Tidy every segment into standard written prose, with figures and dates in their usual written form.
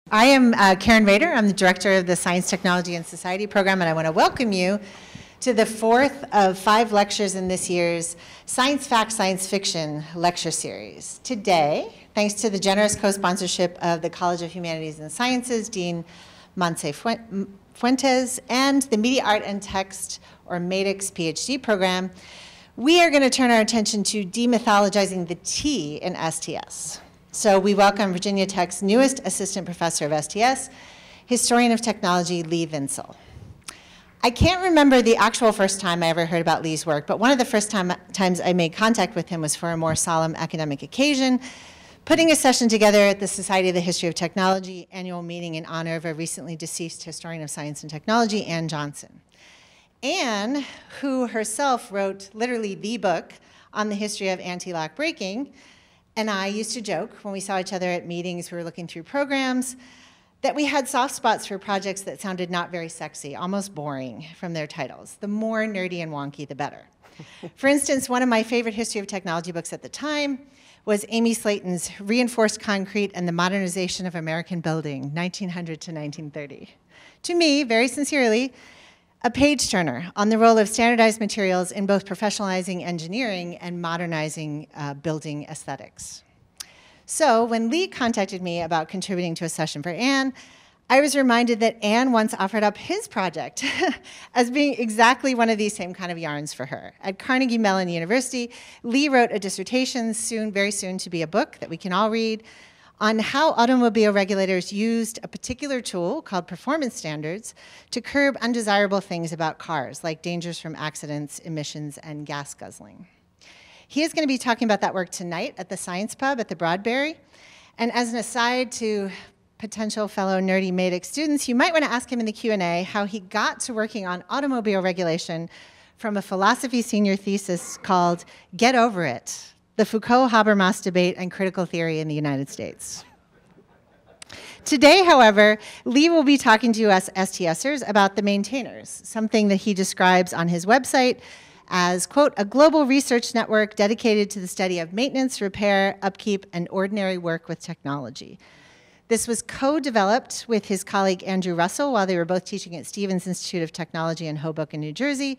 I am Karen Rader. I'm the director of the Science, Technology, and Society program, and I want to welcome you to the fourth of 5 lectures in this year's Science Fact, Science Fiction lecture series. Today, thanks to the generous co-sponsorship of the College of Humanities and Sciences, Dean Montse Fuentes, and the Media, Art, and Text, or MEDIX PhD program, we are going to turn our attention to demythologizing the T in STS. So we welcome Virginia Tech's newest assistant professor of STS, historian of technology, Lee Vinsel. I can't remember the actual first time I ever heard about Lee's work, but one of the first times I made contact with him was for a more solemn academic occasion, putting a session together at the Society of the History of Technology annual meeting in honor of a recently deceased historian of science and technology, Anne Johnson. Anne, who herself wrote literally the book on the history of anti-lock braking, and I used to joke when we saw each other at meetings, we were looking through programs, that we had soft spots for projects that sounded not very sexy, almost boring from their titles. The more nerdy and wonky, the better. For instance, one of my favorite history of technology books at the time was Amy Slayton's Reinforced Concrete and the Modernization of American Building, 1900 to 1930. To me, very sincerely, a page-turner on the role of standardized materials in both professionalizing engineering and modernizing building aesthetics. So when Lee contacted me about contributing to a session for Anne, I was reminded that Anne once offered up his project as being exactly one of these same kind of yarns for her. At Carnegie Mellon University, Lee wrote a dissertation, very soon to be a book that we can all read, on how automobile regulators used a particular tool called performance standards to curb undesirable things about cars, like dangers from accidents, emissions, and gas guzzling. He is going to be talking about that work tonight at the Science Pub at the Broadberry. And as an aside to potential fellow nerdy MEDIX students, you might want to ask him in the Q&A how he got to working on automobile regulation from a philosophy senior thesis called Get Over It: The Foucault-Habermas Debate and Critical Theory in the United States. Today, however, Lee will be talking to us STSers about the maintainers, something that he describes on his website as, quote, a global research network dedicated to the study of maintenance, repair, upkeep, and ordinary work with technology. This was co-developed with his colleague Andrew Russell while they were both teaching at Stevens Institute of Technology in Hoboken, New Jersey.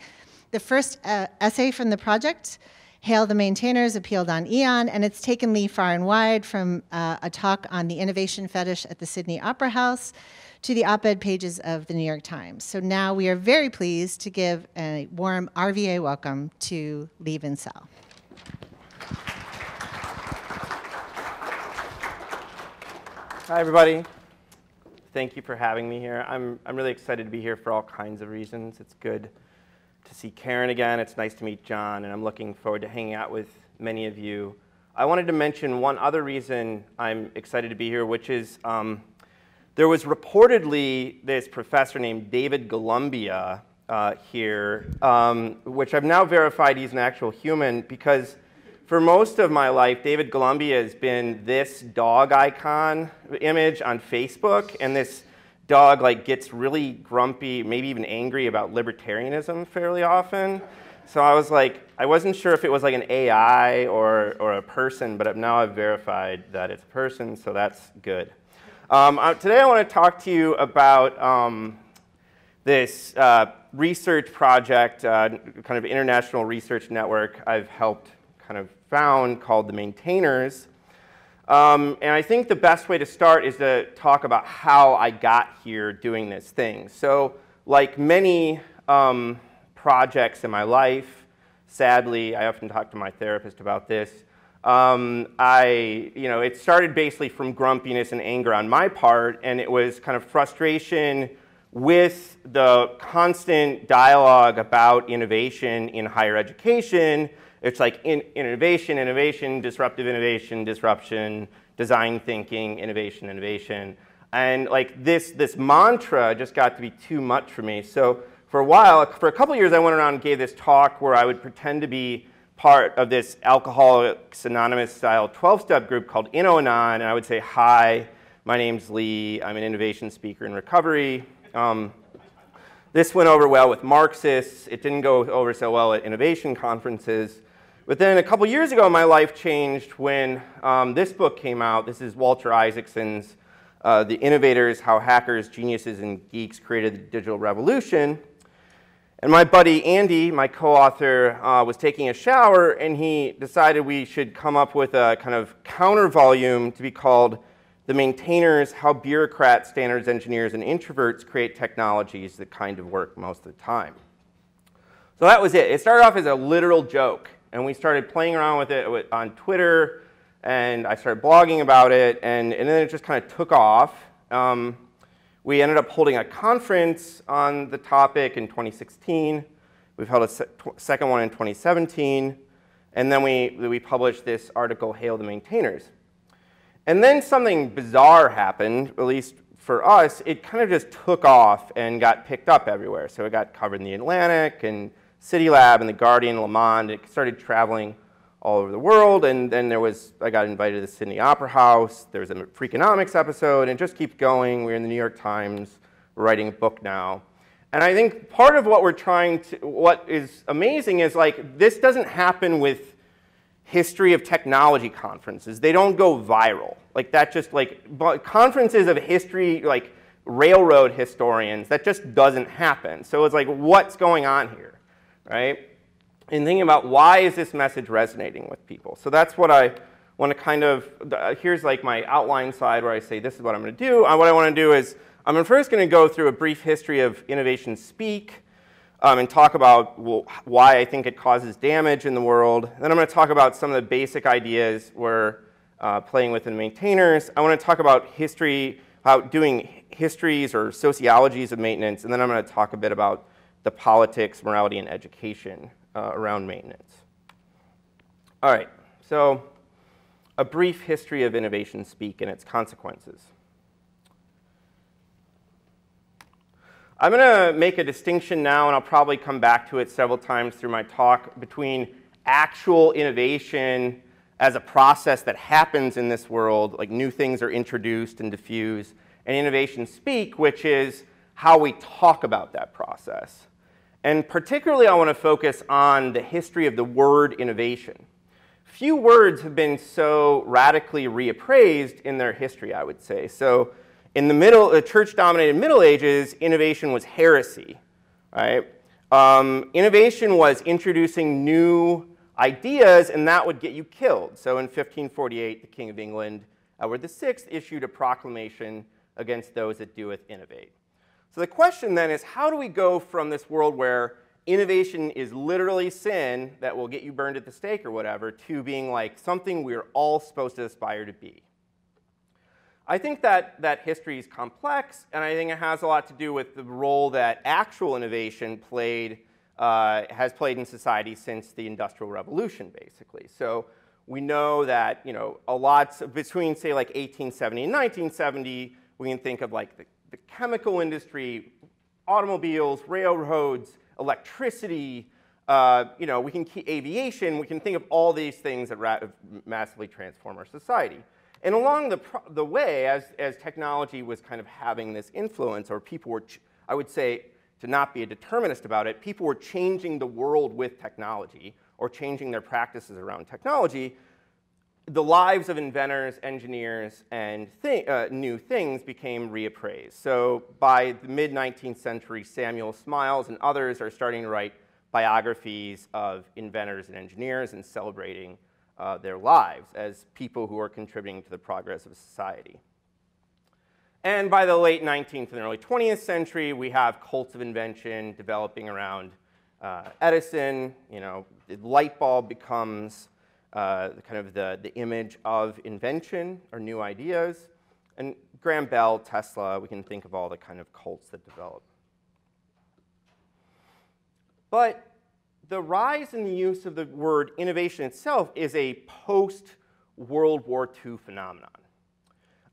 The first essay from the project, Hail the Maintainers, appealed on Eon, and it's taken Lee far and wide, from a talk on the innovation fetish at the Sydney Opera House to the op-ed pages of the New York Times. So now we are very pleased to give a warm RVA welcome to Lee Vinsel. Hi, everybody. Thank you for having me here. I'm really excited to be here for all kinds of reasons. It's good to see Karen again. It's nice to meet John, and I'm looking forward to hanging out with many of you. I wanted to mention one other reason I'm excited to be here, which is there was reportedly this professor named David Golumbia here, which I've now verified he's an actual human, because for most of my life, David Golumbia has been this dog icon image on Facebook, and this dog gets really grumpy, maybe even angry about libertarianism fairly often. So I was I wasn't sure if it was an AI or a person, but now I've verified that it's a person, so that's good. Today I want to talk to you about this research project, kind of international research network I've helped kind of found called the Maintainers. And I think the best way to start is to talk about how I got here doing this thing. So like many projects in my life, sadly, I often talk to my therapist about this, it started basically from grumpiness and anger on my part, and it was kind of frustration with the constant dialogue about innovation in higher education. It's like innovation, innovation, disruption, design thinking, innovation. And this mantra just got to be too much for me. So for a couple of years, I went around and gave this talk where I would pretend to be part of this Alcoholics Anonymous style 12-step group called InnoAnon, and I would say, hi, my name's Lee, I'm an innovation speaker in recovery. This went over well with Marxists. It didn't go over so well at innovation conferences. But then a couple years ago, my life changed when this book came out. This is Walter Isaacson's The Innovators, How Hackers, Geniuses, and Geeks Created the Digital Revolution. And my buddy Andy, my co-author, was taking a shower, and he decided we should come up with a kind of counter volume to be called The Maintainers, How Bureaucrats, Standards Engineers, and Introverts Create Technologies That Kind of Work Most of the Time. So that was it. It started off as a literal joke, and we started playing around with it on Twitter, and I started blogging about it, and then it just kind of took off. We ended up holding a conference on the topic in 2016. We've held a second one in 2017, and then we published this article, Hail the Maintainers. And then something bizarre happened, at least for us. It kind of just took off and got picked up everywhere. So it got covered in the Atlantic and City Lab and the Guardian, Le Monde. It started traveling all over the world, and then I got invited to the Sydney Opera House. There was a Freakonomics episode, and it just keeps going. We're in the New York Times. We're writing a book now. And I think part of what what is amazing is like, this doesn't happen with history of technology conferences. They don't go viral. Like that just but conferences of history, like railroad historians, that just doesn't happen. So it's like, what's going on here, right? And thinking about why is this message resonating with people. So that's what I want to kind of, here's like my outline slide where I say this is what I'm going to do. What I want to do is I'm first going to go through a brief history of innovation speak and talk about why I think it causes damage in the world. Then I'm going to talk about some of the basic ideas we're playing with in maintainers. I want to talk about history, how doing histories or sociologies of maintenance. And then I'm going to talk a bit about the politics, morality, and education around maintenance. All right, so a brief history of innovation speak and its consequences. I'm going to make a distinction now, and I'll probably come back to it several times through my talk, between actual innovation as a process that happens in this world, like new things are introduced and diffused, and innovation speak, which is how we talk about that process. And particularly, I want to focus on the history of the word innovation. Few words have been so radically reappraised in their history, I would say. So in the church-dominated Middle Ages, innovation was heresy, right? Innovation was introducing new ideas, and that would get you killed. So in 1548, the King of England, Edward VI, issued a proclamation against those that doeth innovate. So the question then is, how do we go from this world where innovation is literally sin that will get you burned at the stake or whatever, to being like something we're all supposed to aspire to be? I think that history is complex, and I think it has a lot to do with the role that actual innovation has played in society since the Industrial Revolution, basically. So we know that, a lot between, say, like 1870 and 1970, we can think of like the chemical industry, automobiles, railroads, electricity, we can keep aviation. We can think of all these things that massively transform our society. And along the way, as technology was kind of having this influence, or people were, I would say, to not be a determinist about it, people were changing the world with technology, or changing their practices around technology. The lives of inventors, engineers, and new things became reappraised. So by the mid-19th century, Samuel Smiles and others are starting to write biographies of inventors and engineers and celebrating their lives as people who are contributing to the progress of society. And by the late 19th and early 20th century, we have cults of invention developing around Edison. The light bulb becomes the image of invention or new ideas. And Graham Bell, Tesla, we can think of all the kind of cults that develop. But the rise in the use of the word innovation itself is a post-World War II phenomenon.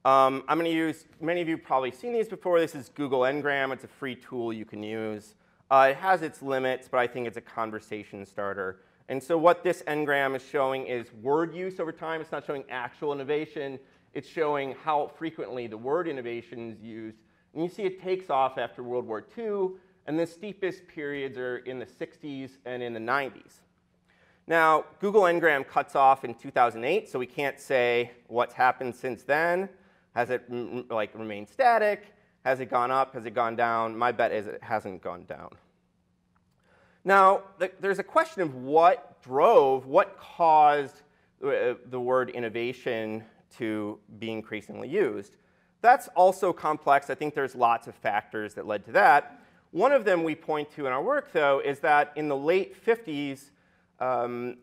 I'm going to use, many of you have probably seen these before. This is Google Ngram. It's a free tool you can use. It has its limits, but I think it's a conversation starter. And so what this Ngram is showing is word use over time. It's not showing actual innovation. It's showing how frequently the word innovation is used. And you see it takes off after World War II, and the steepest periods are in the 60s and in the 90s. Now, Google Ngram cuts off in 2008, so we can't say what's happened since then. Has it like remained static? Has it gone up? Has it gone down? My bet is it hasn't gone down. Now, there's a question of what caused the word innovation to be increasingly used. That's also complex. I think there's lots of factors that led to that. One of them we point to in our work, though, is that in the late 50s,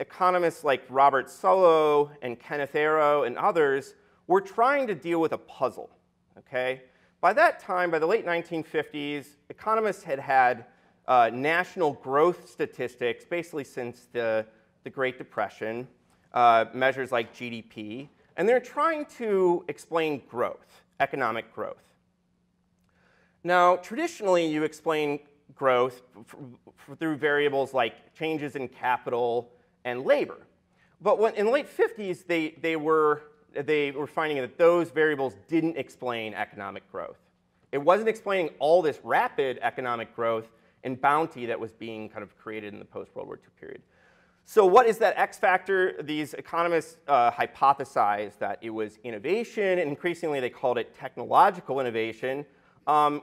economists like Robert Solow and Kenneth Arrow and others were trying to deal with a puzzle. Okay? By that time, by the late 1950s, economists had national growth statistics basically since the Great Depression, measures like GDP, and they're trying to explain growth, economic growth. Now, traditionally, you explain growth through variables like changes in capital and labor. But in the late 50s, they were finding that those variables didn't explain economic growth. It wasn't explaining all this rapid economic growth and bounty that was being kind of created in the post-World War II period. So what is that X factor? These economists hypothesized that it was innovation, and increasingly they called it technological innovation,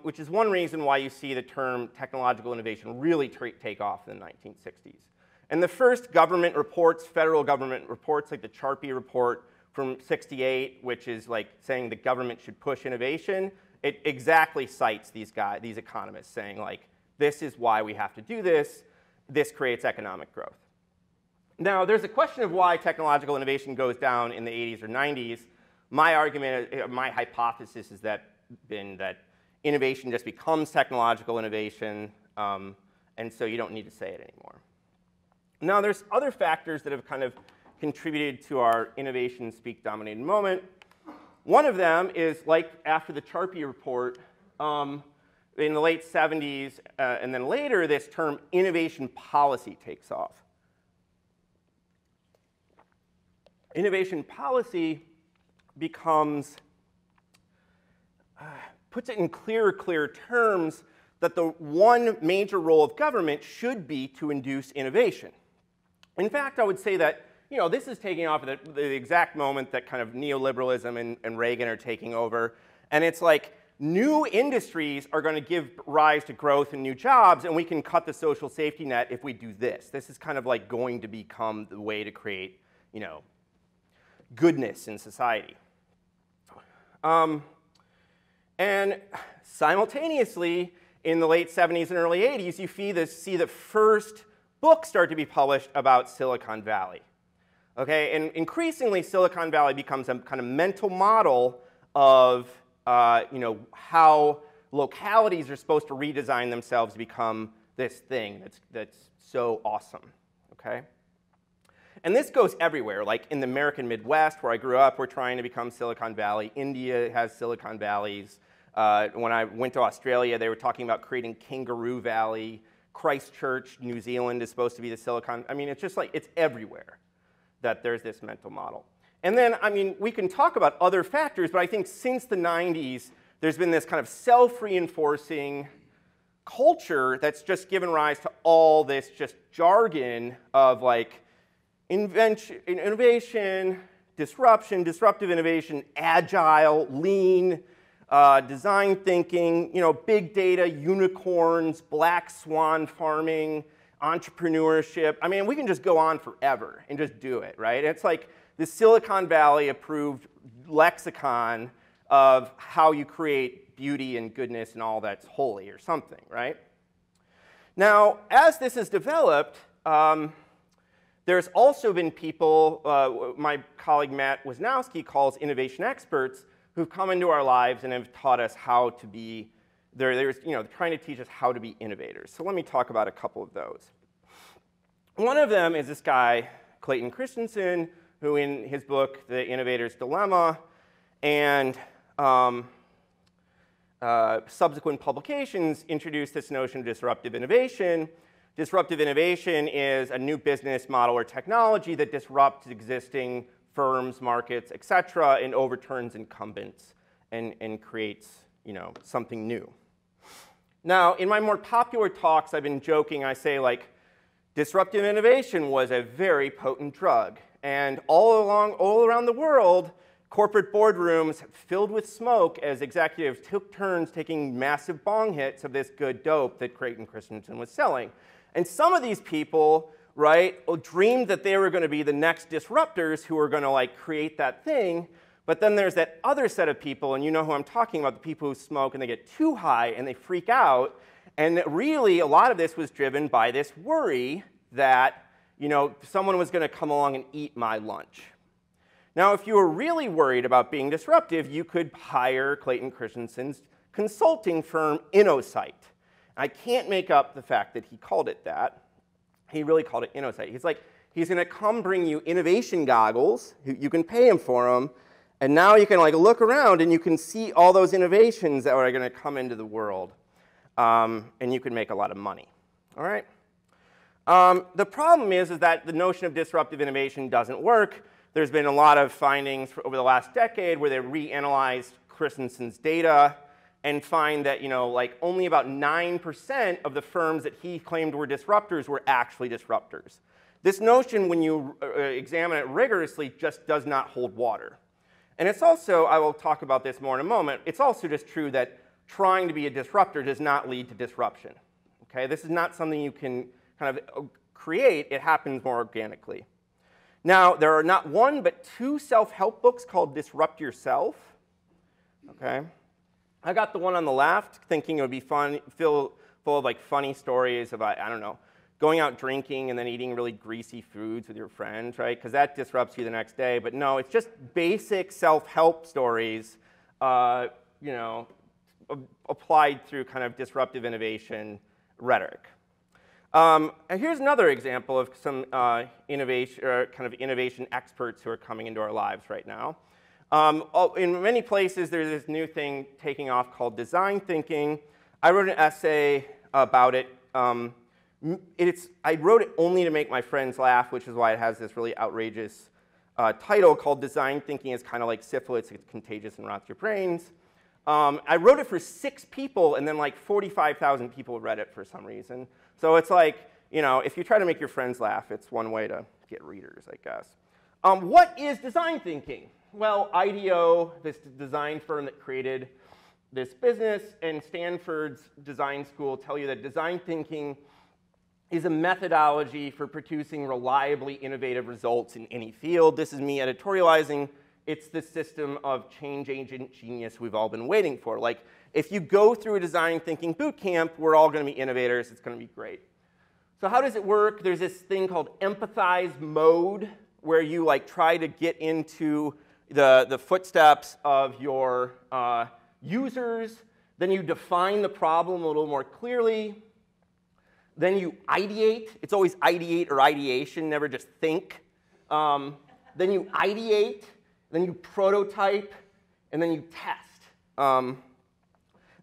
which is one reason why you see the term technological innovation really take off in the 1960s. And the first government reports, federal government reports, like the Charpy report from '68, which is like saying the government should push innovation, it exactly cites these economists saying like, this is why we have to do this. This creates economic growth. Now, there's a question of why technological innovation goes down in the 80s or 90s. My argument, my hypothesis has been that innovation just becomes technological innovation, and so you don't need to say it anymore. Now, there's other factors that have kind of contributed to our innovation speak-dominated moment. One of them is, like after the Charpy report, in the late 70s and then later, this term innovation policy takes off. Innovation policy becomes, puts it in clear terms that the one major role of government should be to induce innovation. In fact, I would say that this is taking off at the exact moment that kind of neoliberalism and Reagan are taking over. And it's like new industries are going to give rise to growth and new jobs, and we can cut the social safety net if we do this. This is kind of like going to become the way to create, goodness in society. And simultaneously, in the late 70s and early 80s, you see the first book start to be published about Silicon Valley. Okay, and increasingly, Silicon Valley becomes a kind of mental model of how localities are supposed to redesign themselves to become this thing that's so awesome. Okay. And this goes everywhere, like in the American Midwest, where I grew up, we're trying to become Silicon Valley. India has Silicon Valleys. When I went to Australia, they were talking about creating Kangaroo Valley. Christchurch, New Zealand is supposed to be the Silicon. I mean, it's just like, it's everywhere that there's this mental model. And then, I mean, we can talk about other factors, but I think since the 90s, there's been this kind of self-reinforcing culture that's just given rise to all this just jargon of like, innovation, disruption, disruptive innovation, agile, lean, design thinking, big data, unicorns, black swan farming, entrepreneurship. I mean, we can just go on forever and just do it, right? It's like the Silicon Valley approved lexicon of how you create beauty and goodness and all that's holy or something, right? Now, as this has developed, there's also been people, my colleague Matt Wisnowski calls innovation experts, who've come into our lives and have taught us how to be, they're trying to teach us how to be innovators. So let me talk about a couple of those. One of them is this guy, Clayton Christensen, who in his book, The Innovator's Dilemma, and subsequent publications introduced this notion of disruptive innovation. Disruptive innovation is a new business model or technology that disrupts existing firms, markets, et cetera, and overturns incumbents and creates something new. Now, in my more popular talks, I've been joking. I say, like, disruptive innovation was a very potent drug. And all around the world, corporate boardrooms filled with smoke as executives took turns taking massive bong hits of this good dope that Clayton Christensen was selling. And some of these people, right, dreamed that they were going to be the next disruptors who were going to like create that thing. But then there's that other set of people, and you know who I'm talking about, the people who smoke and they get too high and they freak out. And really, a lot of this was driven by this worry that, you know, someone was going to come along and eat my lunch. Now, if you were really worried about being disruptive, you could hire Clayton Christensen's consulting firm, InnoSight. I can't make up the fact that he called it that. He really called it InnoSight. He's like, he's going to come bring you innovation goggles. You can pay him for them. And now you can like look around and you can see all those innovations that are going to come into the world. And you can make a lot of money. All right? The problem is that the notion of disruptive innovation doesn't work. There's been a lot of findings over the last decade where they reanalyzed Christensen's data and find that, you know, like only about 9% of the firms that he claimed were disruptors were actually disruptors. This notion, when you examine it rigorously, just does not hold water. And it's also, I will talk about this more in a moment, it's also just true that trying to be a disruptor does not lead to disruption. Okay? This is not something you can kind of create. It happens more organically. Now, there are not one but two self-help books called Disrupt Yourself. Okay? I got the one on the left thinking it would be fun, full of like funny stories about, I don't know, going out drinking and then eating really greasy foods with your friends, right? Because that disrupts you the next day. But no, it's just basic self-help stories, you know, applied through kind of disruptive innovation rhetoric. And here's another example of some innovation experts who are coming into our lives right now. In many places, there's this new thing taking off called design thinking. I wrote an essay about it. I wrote it only to make my friends laugh, which is why it has this really outrageous title called Design Thinking is Kind of Like Syphilis. It's contagious and rots your brains. I wrote it for 6 people, and then like 45,000 people read it for some reason. So it's like, you know, if you try to make your friends laugh, it's one way to get readers, I guess. What is design thinking? Well, IDEO, this design firm that created this business, and Stanford's design school tell you that design thinking is a methodology for producing reliably innovative results in any field. This is me editorializing. It's the system of change agent genius we've all been waiting for. Like, if you go through a design thinking boot camp, we're all going to be innovators. It's going to be great. So how does it work? There's this thing called empathize mode, where you like try to get into the footsteps of your users. Then you define the problem a little more clearly. Then you ideate. It's always ideate or ideation, never just think. Then you ideate. Then you prototype. And then you test.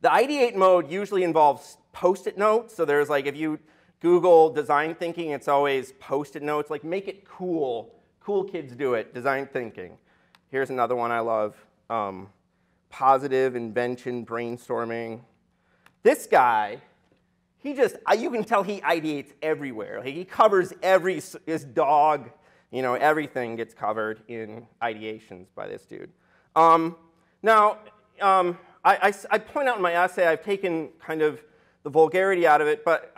The ideate mode usually involves post-it notes. So there's like, if you Google design thinking, it's always post-it notes. Like, make it cool. Cool kids do it, design thinking. Here's another one I love. Positive invention brainstorming. This guy, he just, you can tell he ideates everywhere. Like, he covers his dog, you know, everything gets covered in ideations by this dude. Now, I point out in my essay, I've taken kind of the vulgarity out of it, but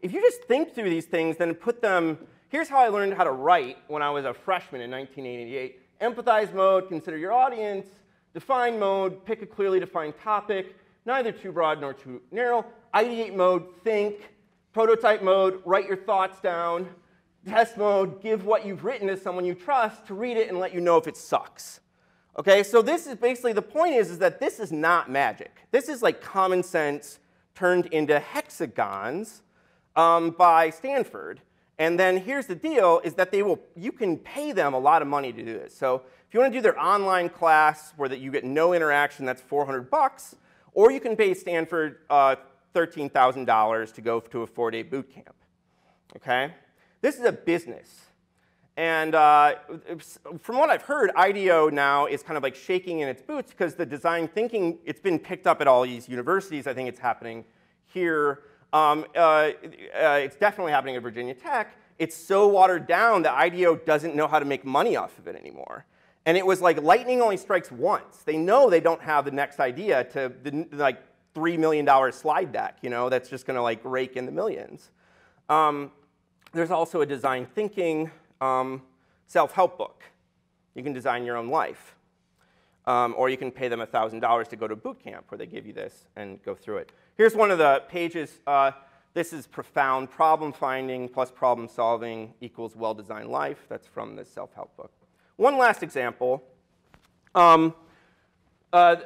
if you just think through these things, then put them, here's how I learned how to write when I was a freshman in 1988. Empathize mode, consider your audience. Define mode, pick a clearly defined topic, neither too broad nor too narrow. Ideate mode, think. Prototype mode, write your thoughts down. Test mode, give what you've written to someone you trust to read it and let you know if it sucks. Okay, so this is basically, the point is that this is not magic. This is like common sense turned into hexagons by Stanford. And then here's the deal, is that you can pay them a lot of money to do this. So if you want to do their online class where that you get no interaction, that's $400, or you can pay Stanford $13,000 to go to a 4-day boot camp. Okay? This is a business. And from what I've heard, IDEO now is kind of like shaking in its boots because the design thinking, it's been picked up at all these universities. I think it's happening here. It's definitely happening at Virginia Tech. It's so watered down that IDEO doesn't know how to make money off of it anymore. And it was like lightning only strikes once. They know they don't have the next idea to the like $3 million slide deck, you know, that's just going to like rake in the millions. There's also a design thinking self-help book. You can design your own life. Or you can pay them $1,000 to go to boot camp where they give you this and go through it. Here's one of the pages. This is profound problem finding plus problem solving equals well-designed life. That's from this self-help book. One last example.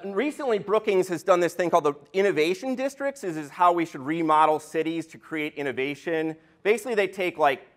Recently, Brookings has done this thing called the innovation districts. This is how we should remodel cities to create innovation. Basically, they take like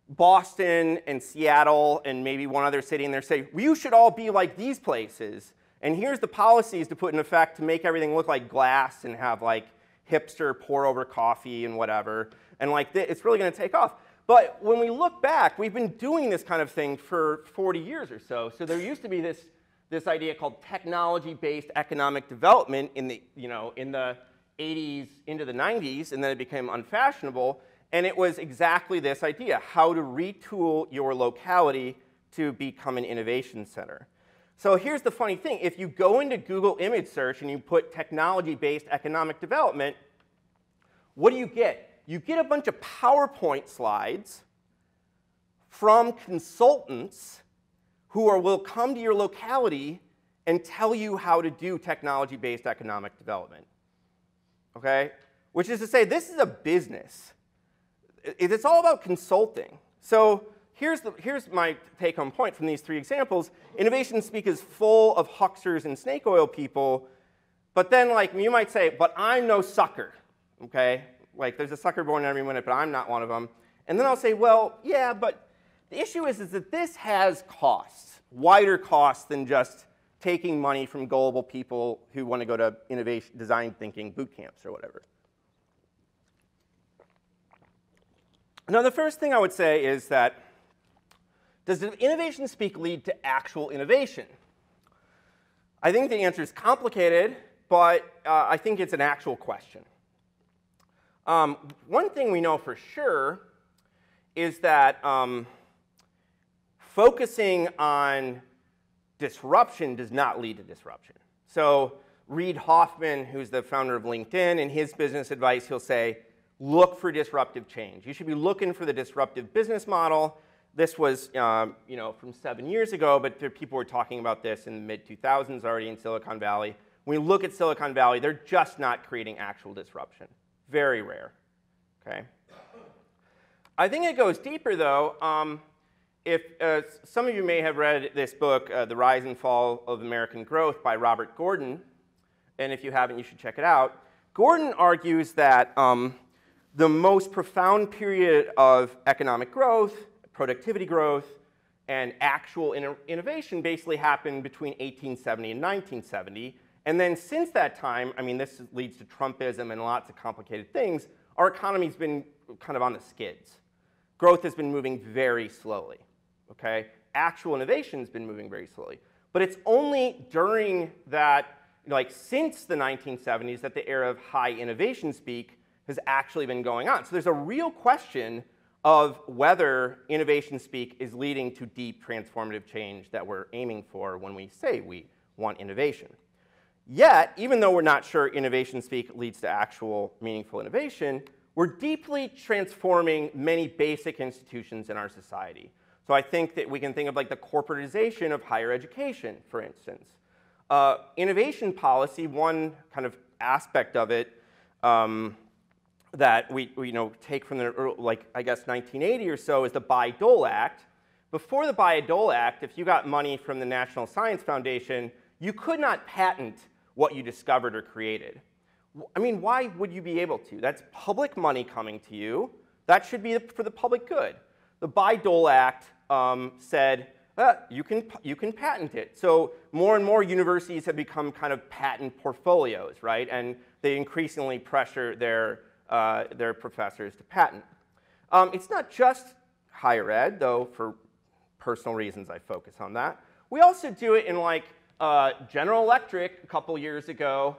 Boston and Seattle and maybe one other city, and they say, well, you should all be like these places. And here's the policies to put in effect to make everything look like glass and have like hipster pour-over coffee and whatever. And like it's really going to take off. But when we look back, we've been doing this kind of thing for 40 years or so. So there used to be this idea called technology-based economic development in the 80s into the 90s, and then it became unfashionable. And it was exactly this idea, how to retool your locality to become an innovation center. So here's the funny thing. If you go into Google image search and you put technology-based economic development, what do you get? You get a bunch of PowerPoint slides from consultants who will come to your locality and tell you how to do technology-based economic development. Okay? Which is to say, this is a business. It's all about consulting. So here's my take-home point from these three examples. Innovation Speak is full of hucksters and snake oil people, but then like you might say, but I'm no sucker, okay? Like there's a sucker born every minute, but I'm not one of them. And then I'll say, well, yeah, but the issue is that this has costs, wider costs than just taking money from gullible people who want to go to innovation, design thinking boot camps or whatever. Now, the first thing I would say is that, does innovation speak lead to actual innovation? I think the answer is complicated, but I think it's an actual question. One thing we know for sure is that focusing on disruption does not lead to disruption. So Reid Hoffman, who's the founder of LinkedIn, in his business advice, he'll say, look for disruptive change. You should be looking for the disruptive business model. This was from 7 years ago, but people were talking about this in the mid-2000s already in Silicon Valley. When we look at Silicon Valley, they're just not creating actual disruption. Very rare. Okay? I think it goes deeper, though. If some of you may have read this book, The Rise and Fall of American Growth by Robert Gordon, and if you haven't, you should check it out. Gordon argues that the most profound period of economic growth, productivity growth, and actual innovation basically happened between 1870 and 1970. And then since that time, I mean, this leads to Trumpism and lots of complicated things, our economy's been kind of on the skids. Growth has been moving very slowly. Okay? Actual innovation's been moving very slowly. But it's only during that, like since the 1970s, that the era of high innovation speak has actually been going on. So there's a real question of whether innovation speak is leading to deep transformative change that we're aiming for when we say we want innovation. Yet, even though we're not sure innovation speak leads to actual meaningful innovation, we're deeply transforming many basic institutions in our society. So I think that we can think of like the corporatization of higher education, for instance. Innovation policy, one kind of aspect of it that we take from the I guess 1980 or so is the Bayh-Dole Act. Before the Bayh-Dole Act, if you got money from the National Science Foundation, you could not patent what you discovered or created. I mean, why would you be able to? That's public money coming to you. That should be for the public good. The Bayh-Dole Act said you can patent it. So more and more universities have become kind of patent portfolios, right? And they increasingly pressure their professors to patent. It's not just higher ed, though for personal reasons I focus on that. We also do it in like General Electric a couple years ago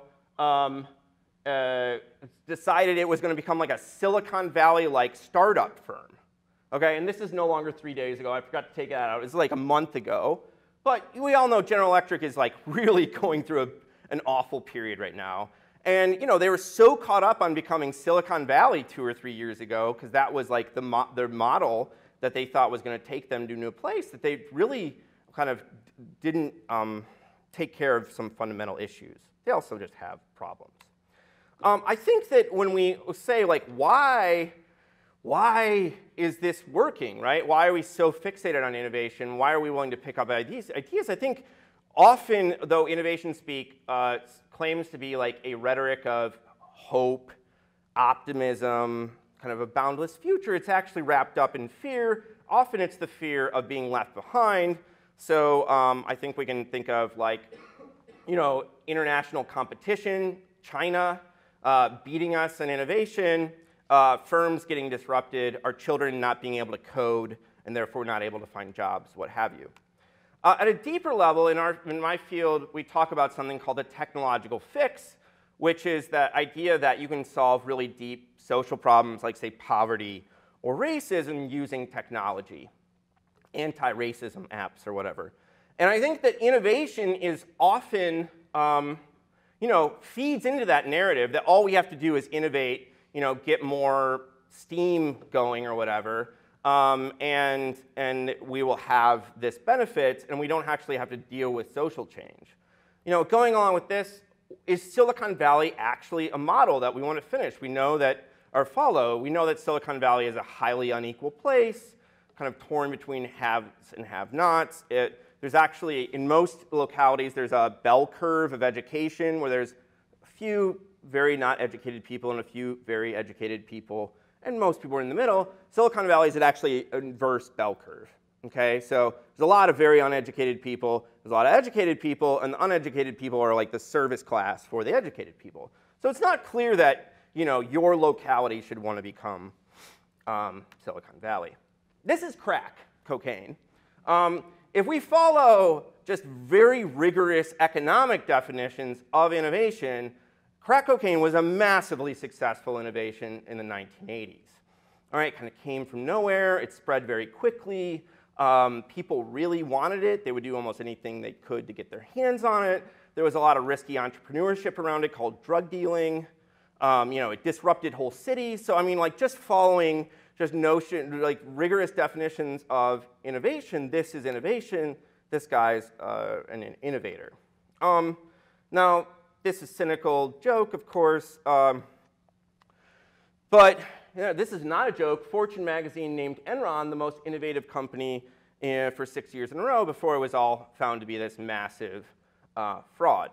decided it was going to become like a Silicon Valley-like startup firm. Okay, and this is no longer 3 days ago. I forgot to take that out. It was like a month ago. But we all know General Electric is like really going through an awful period right now. And they were so caught up on becoming Silicon Valley 2 or 3 years ago, because that was like their model that they thought was going to take them to a new place, that they really kind of didn't take care of some fundamental issues. They also just have problems. I think that when we say, like, why is this working, right? Why are we so fixated on innovation? Why are we willing to pick up ideas? I think often, though innovation speak claims to be like a rhetoric of hope, optimism, kind of a boundless future, it's actually wrapped up in fear. Often it's the fear of being left behind. So I think we can think of like, international competition, China beating us in innovation, firms getting disrupted, our children not being able to code and therefore not able to find jobs, what have you. At a deeper level, in my field, we talk about something called a technological fix, which is that idea that you can solve really deep social problems like, say, poverty or racism using technology, anti-racism apps or whatever. And I think that innovation is often, feeds into that narrative that all we have to do is innovate, get more steam going or whatever, and we will have this benefit, and we don't actually have to deal with social change. Going along with this, is Silicon Valley actually a model that we want to finish? We know that Silicon Valley is a highly unequal place, kind of torn between haves and have-nots. There's actually, in most localities, there's a bell curve of education where there's a few very not educated people and a few very educated people, and most people are in the middle. Silicon Valley is actually an inverse bell curve. Okay, so there's a lot of very uneducated people, there's a lot of educated people, and the uneducated people are like the service class for the educated people. So it's not clear that your locality should want to become Silicon Valley. This is crack cocaine. If we follow just very rigorous economic definitions of innovation, crack cocaine was a massively successful innovation in the 1980s. All right, kind of came from nowhere, it spread very quickly. People really wanted it. They would do almost anything they could to get their hands on it. There was a lot of risky entrepreneurship around it called drug dealing. It disrupted whole cities. So I mean, like just following just rigorous definitions of innovation, this is innovation, this guy's an innovator. Now, this is a cynical joke, of course, but this is not a joke. Fortune magazine named Enron the most innovative company for 6 years in a row before it was all found to be this massive fraud.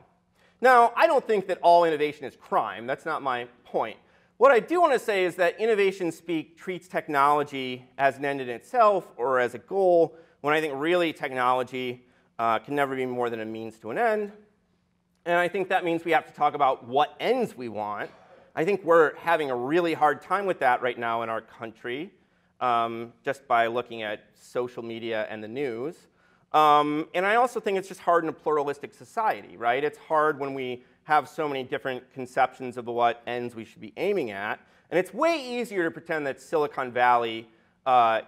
Now, I don't think that all innovation is crime. That's not my point. What I do want to say is that innovation speak treats technology as an end in itself or as a goal, when I think really technology can never be more than a means to an end. And I think that means we have to talk about what ends we want. I think we're having a really hard time with that right now in our country, just by looking at social media and the news. And I also think it's just hard in a pluralistic society, right? It's hard when we have so many different conceptions of what ends we should be aiming at. And it's way easier to pretend that Silicon Valley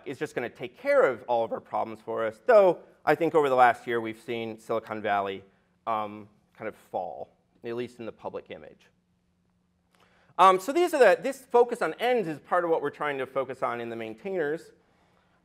is just going to take care of all of our problems for us, though I think over the last year we've seen Silicon Valley kind of fall, at least in the public image. So this focus on ends is part of what we're trying to focus on in the maintainers.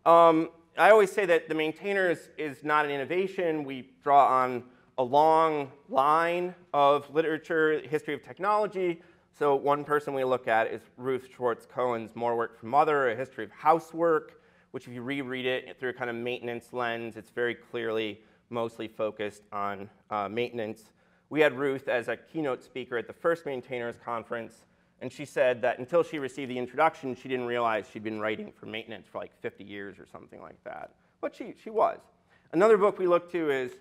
I always say that the maintainers is not an innovation. We draw on a long line of literature, history of technology. So one person we look at is Ruth Schwartz-Cohen's More Work for Mother, A History of Housework, which if you reread it through a kind of maintenance lens, it's very clearly mostly focused on maintenance. We had Ruth as a keynote speaker at the first Maintainers Conference, and she said that until she received the introduction, she didn't realize she'd been writing for maintenance for like 50 years or something like that. But she was. Another book we look to is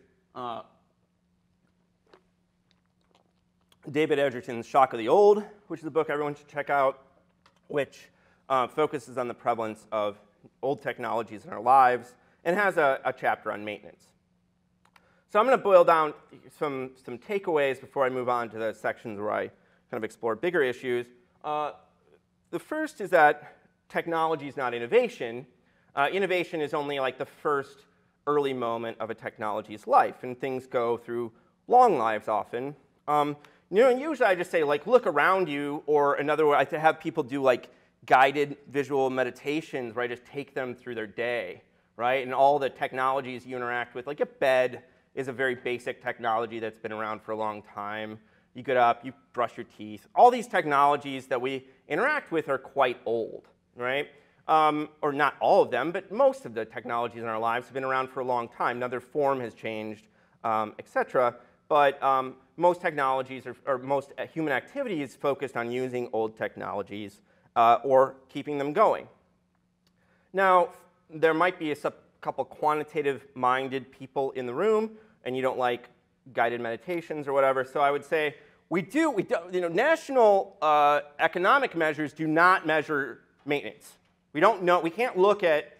David Edgerton's Shock of the Old, which is a book everyone should check out, which focuses on the prevalence of old technologies in our lives and has a chapter on maintenance. So I'm going to boil down some takeaways before I move on to the sections where I kind of explore bigger issues. The first is that technology is not innovation. Innovation is only like the first early moment of a technology's life, and things go through long lives often. Usually I just say, like, look around you, or another way, I have people do like guided visual meditations where I just take them through their day, right? And all the technologies you interact with, like a bed is a very basic technology that's been around for a long time. You get up, you brush your teeth. All these technologies that we interact with are quite old, right? Or not all of them, but most of the technologies in our lives have been around for a long time. Now their form has changed, et cetera. But most technologies or most human activity is focused on using old technologies or keeping them going. Now, there might be a couple quantitative-minded people in the room, and you don't like guided meditations or whatever. So I would say national economic measures do not measure maintenance. We don't know. We can't look at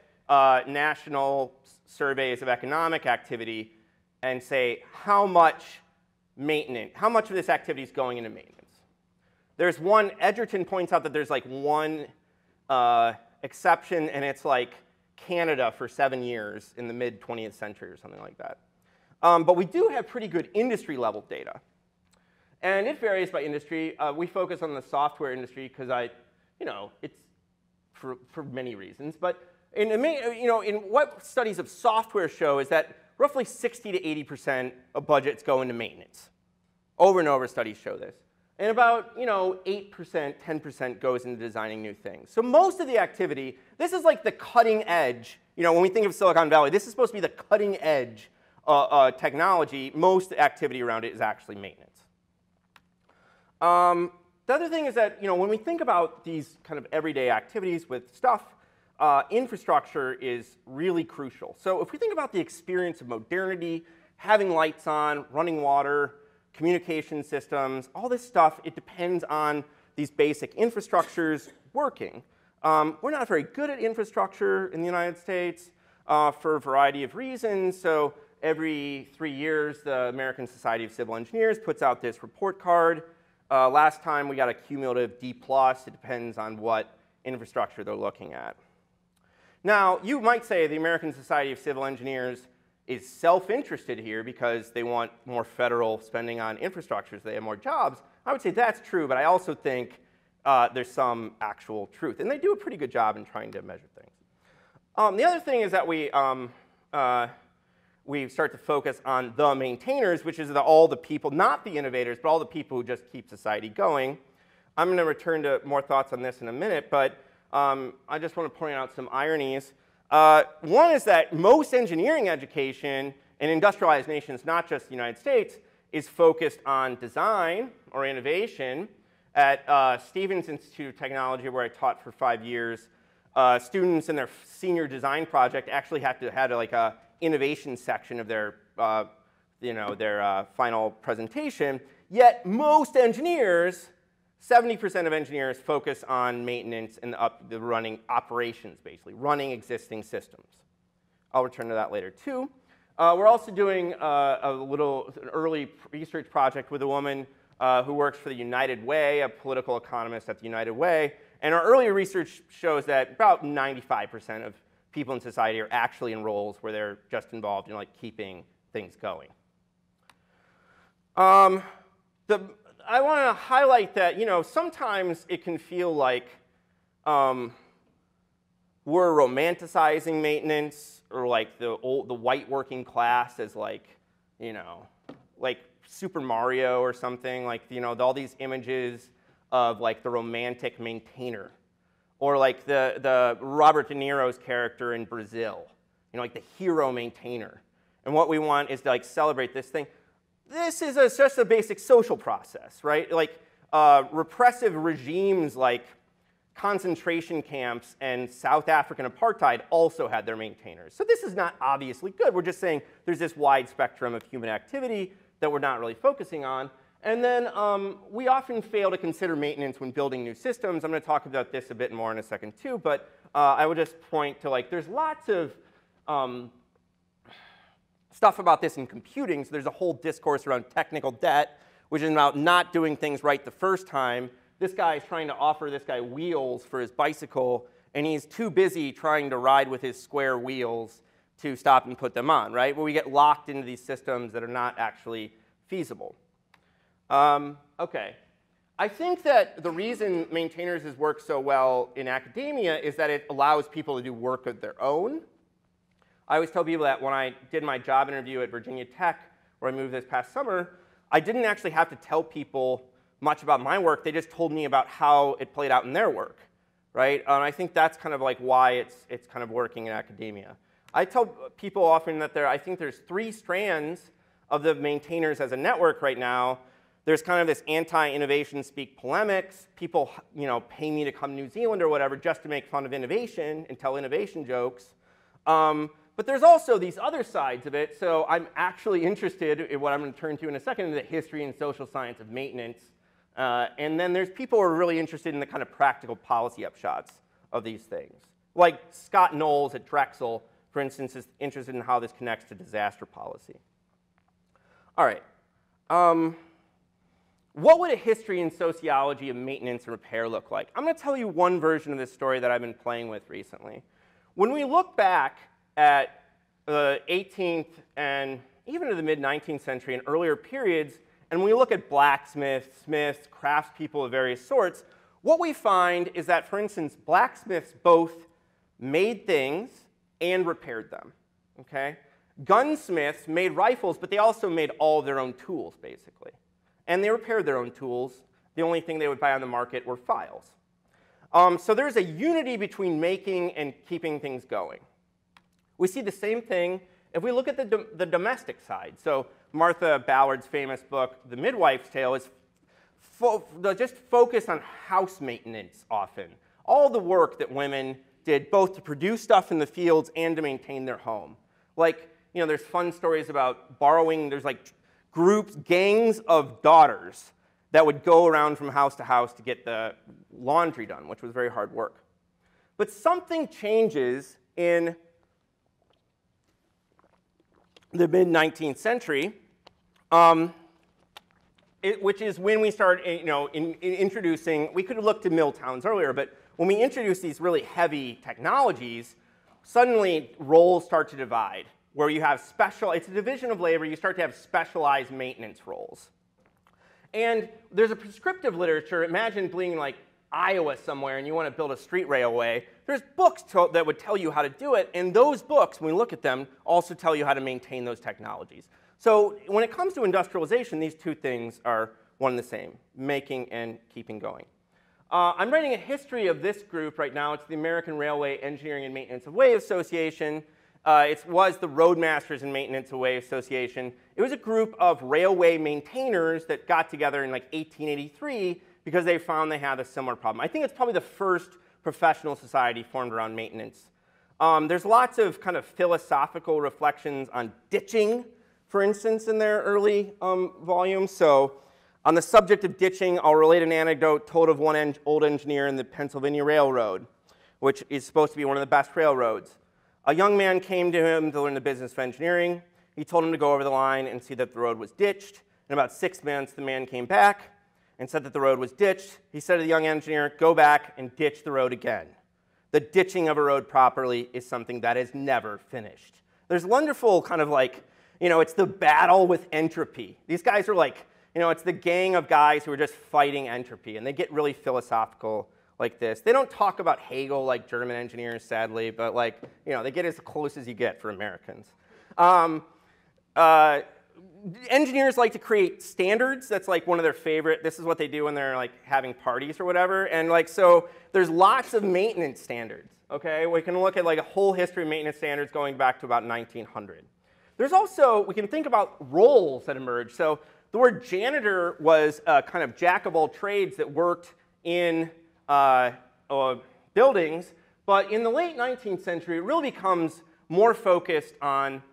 national surveys of economic activity and say how much of this activity is going into maintenance. There's one, Edgerton points out that there's like one exception, and it's like Canada for 7 years in the mid-20th century or something like that. But we do have pretty good industry-level data. And it varies by industry. We focus on the software industry because it's for many reasons. But in what studies of software show is that roughly 60 to 80% of budgets go into maintenance. Over and over, studies show this. And about 8%, 10% goes into designing new things. So most of the activity, this is like the cutting edge. When we think of Silicon Valley, this is supposed to be the cutting edge technology. Most activity around it is actually maintenance. The other thing is that when we think about these kind of everyday activities with stuff, infrastructure is really crucial. So if we think about the experience of modernity, having lights on, running water, communication systems, all this stuff, it depends on these basic infrastructures working. We're not very good at infrastructure in the United States for a variety of reasons. So every 3 years, the American Society of Civil Engineers puts out this report card. Last time we got a cumulative D+. It depends on what infrastructure they're looking at. Now, you might say the American Society of Civil Engineers is self-interested here because they want more federal spending on infrastructure so they have more jobs. I would say that's true, but I also think there's some actual truth. And they do a pretty good job in trying to measure things. The other thing is that we start to focus on the maintainers, which is all the people, not the innovators, but all the people who just keep society going. I'm going to return to more thoughts on this in a minute, but I just want to point out some ironies. One is that most engineering education in industrialized nations, not just the United States, is focused on design or innovation. At Stevens Institute of Technology, where I taught for 5 years, students in their senior design project actually have to have like a innovation section of their final presentation. Yet most engineers, 70% of engineers focus on maintenance and the running operations, basically, running existing systems. I'll return to that later, too. We're also doing an early research project with a woman who works for the United Way, a political economist at the United Way. And our earlier research shows that about 95% of people in society are actually in roles where they're just involved in keeping things going. I want to highlight that sometimes it can feel like we're romanticizing maintenance, or like the white working class as like Super Mario or something, all these images of the romantic maintainer, or like the Robert De Niro's character in Brazil, like the hero maintainer. And what we want is to celebrate this thing. This is just a basic social process, right? Repressive regimes like concentration camps and South African apartheid also had their maintainers. So this is not obviously good. We're just saying there's this wide spectrum of human activity that we're not really focusing on. And then we often fail to consider maintenance when building new systems. I'm going to talk about this a bit more in a second too, but I would just point to there's lots of stuff about this in computing. So there's a whole discourse around technical debt, which is about not doing things right the first time. This guy is trying to offer this guy wheels for his bicycle, and he's too busy trying to ride with his square wheels to stop and put them on, right? Where we get locked into these systems that are not actually feasible. Okay. I think that the reason maintainers has worked so well in academia is that it allows people to do work of their own. I always tell people that when I did my job interview at Virginia Tech, where I moved this past summer, I didn't actually have to tell people much about my work. They just told me about how it played out in their work, right? And I think that's kind of like why it's kind of working in academia. I tell people often that I think there's 3 strands of the maintainers as a network right now. There's kind of this anti-innovation speak polemics. People, pay me to come to New Zealand or whatever just to make fun of innovation and tell innovation jokes. But there's also these other sides of it. So I'm actually interested in what I'm going to turn to in a second, in the history and social science of maintenance. And then there's people who are really interested in the kind of practical policy upshots of these things. Like Scott Knowles at Drexel, for instance, is interested in how this connects to disaster policy. All right. What would a history and sociology of maintenance and repair look like? I'm going to tell you one version of this story that I've been playing with recently. When we look back at the 18th and even to the mid-19th century and earlier periods, and we look at blacksmiths, smiths, craftspeople of various sorts, what we find is that, for instance, blacksmiths both made things and repaired them. Okay? Gunsmiths made rifles, but they also made all of their own tools, basically. And they repaired their own tools. The only thing they would buy on the market were files. So there's a unity between making and keeping things going. We see the same thing if we look at the domestic side. So Martha Ballard's famous book, The Midwife's Tale, is just focused on house maintenance often. All the work that women did both to produce stuff in the fields and to maintain their home. Like, there's fun stories about borrowing. There's like groups, gangs of daughters that would go around from house to house to get the laundry done, which was very hard work. But something changes in the mid-19th century, which is when we start introducing, we could have looked to mill towns earlier, but when we introduce these really heavy technologies, suddenly roles start to divide, where you have it's a division of labor, you start to have specialized maintenance roles. And there's a prescriptive literature. Imagine being like Iowa somewhere and you want to build a street railway. There's books that would tell you how to do it, and those books, when we look at them, also tell you how to maintain those technologies. So when it comes to industrialization, these two things are one and the same, making and keeping going. I'm writing a history of this group right now. It's the American Railway Engineering and Maintenance of Way Association. It was the Roadmasters and Maintenance of Way Association. It was a group of railway maintainers that got together in like 1883 because they found they had a similar problem. I think it's probably the first professional society formed around maintenance. There's lots of kind of philosophical reflections on ditching, for instance, in their early volumes. So on the subject of ditching, I'll relate an anecdote told of one old engineer in the Pennsylvania Railroad, which is supposed to be one of the best railroads. A young man came to him to learn the business of engineering. He told him to go over the line and see that the road was ditched. In about 6 months, the man came back and said that the road was ditched. He said to the young engineer, go back and ditch the road again. The ditching of a road properly is something that is never finished. There's wonderful kind of like, it's the battle with entropy. These guys are like, it's the gang of guys who are just fighting entropy, and they get really philosophical like this. They don't talk about Hegel like German engineers, sadly, but like, they get as close as you get for Americans. Engineers like to create standards. That's like one of their favorite. This is what they do when they're like having parties or whatever. And like, so there's lots of maintenance standards. Okay, we can look at like a whole history of maintenance standards going back to about 1900. There's also, we can think about roles that emerge. So the word janitor was a kind of jack of all trades that worked in buildings. But in the late 19th century, it really becomes more focused on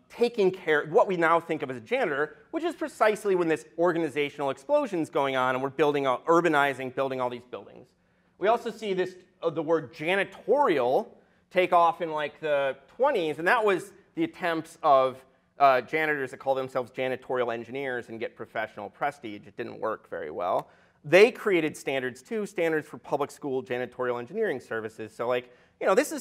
taking care of what we now think of as a janitor, which is precisely when this organizational explosion is going on and we're urbanizing, building all these buildings. We also see this, the word janitorial take off in like the 20s, and that was the attempts of janitors that call themselves janitorial engineers and get professional prestige. It didn't work very well. They created standards too, standards for public school janitorial engineering services. So like, this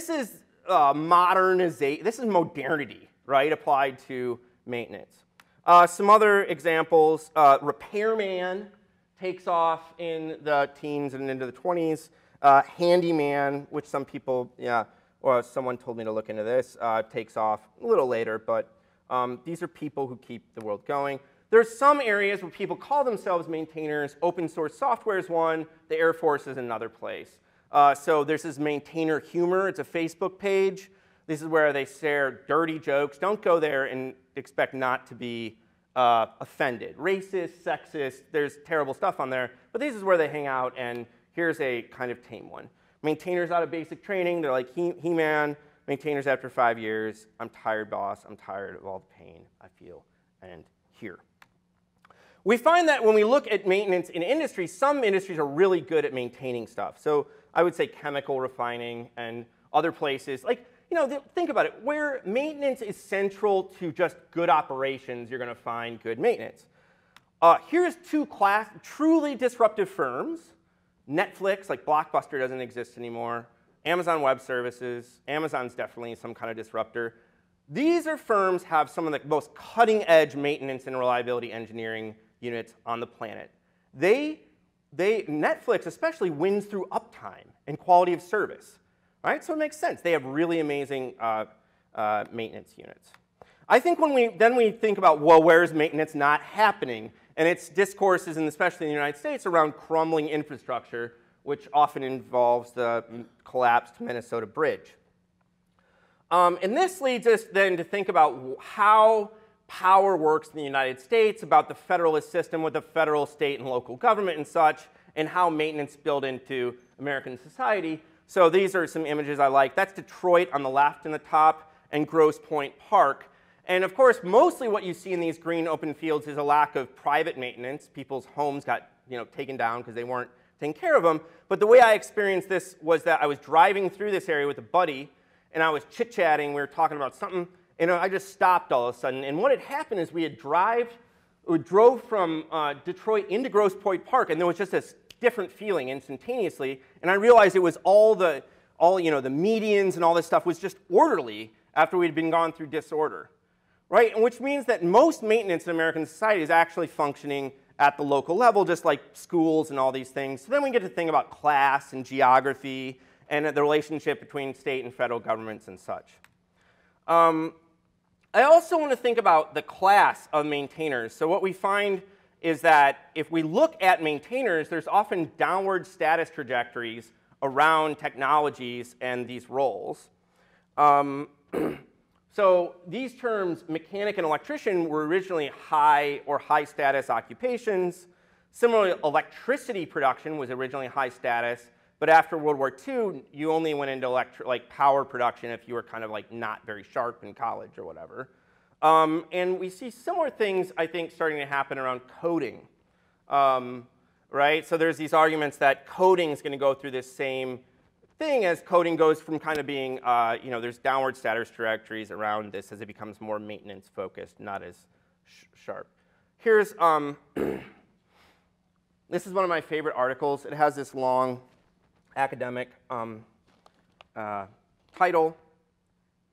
is modernization. This is modernity, right, applied to maintenance. Some other examples, repairman takes off in the teens and into the 20s. Handyman, which some people, or someone told me to look into this, takes off a little later, but these are people who keep the world going. There's some areas where people call themselves maintainers. Open source software is one. The Air Force is another place. So there's this maintainer humor. It's a Facebook page. This is where they share dirty jokes. Don't go there and expect not to be offended. Racist, sexist, there's terrible stuff on there. But this is where they hang out, and here's a kind of tame one. Maintainers out of basic training, they're like He-Man. Maintainers after 5 years, I'm tired, boss. I'm tired of all the pain I feel and hear. We find that when we look at maintenance in industry, some industries are really good at maintaining stuff. So I would say chemical refining and other places. Like, think about it. Where maintenance is central to just good operations, you're going to find good maintenance. Here's two truly disruptive firms. Netflix, like Blockbuster, doesn't exist anymore. Amazon Web Services. Amazon's definitely some kind of disruptor. These are firms have some of the most cutting-edge maintenance and reliability engineering units on the planet. Netflix especially wins through uptime and quality of service. Right? So it makes sense. They have really amazing maintenance units. I think when we think about, well, where is maintenance not happening? And it's discourses, and especially in the United States, around crumbling infrastructure, which often involves the collapsed Minnesota Bridge. And this leads us then to think about how power works in the United States, about the federalist system with the federal, state, and local government and such, and how maintenance built into American society. So these are some images I like. That's Detroit on the left in the top, and Grosse Pointe Park. And of course, mostly what you see in these green open fields is a lack of private maintenance. People's homes got taken down because they weren't taking care of them. But the way I experienced this was that I was driving through this area with a buddy, and I was chit-chatting. We were talking about something, and I just stopped all of a sudden. And what had happened is we drove from Detroit into Grosse Pointe Park, and there was just this different feeling instantaneously, and I realized it was all the medians and all this stuff was just orderly after we'd been gone through disorder, right? And which means that most maintenance in American society is actually functioning at the local level, just like schools and all these things. So then we get to think about class and geography and the relationship between state and federal governments and such. I also want to think about the class of maintainers. So what we find is that if we look at maintainers, there's often downward status trajectories around technologies and these roles. So these terms, mechanic and electrician, were originally high or high status occupations. Similarly, electricity production was originally high status, but after World War II, you only went into power production if you were kind of not very sharp in college or whatever. And we see similar things, I think, starting to happen around coding, right? So there's these arguments that coding is going to go through this same thing as coding goes from kind of being, there's downward status trajectories around this as it becomes more maintenance focused, not as sharp. Here's, this is one of my favorite articles. It has this long academic title,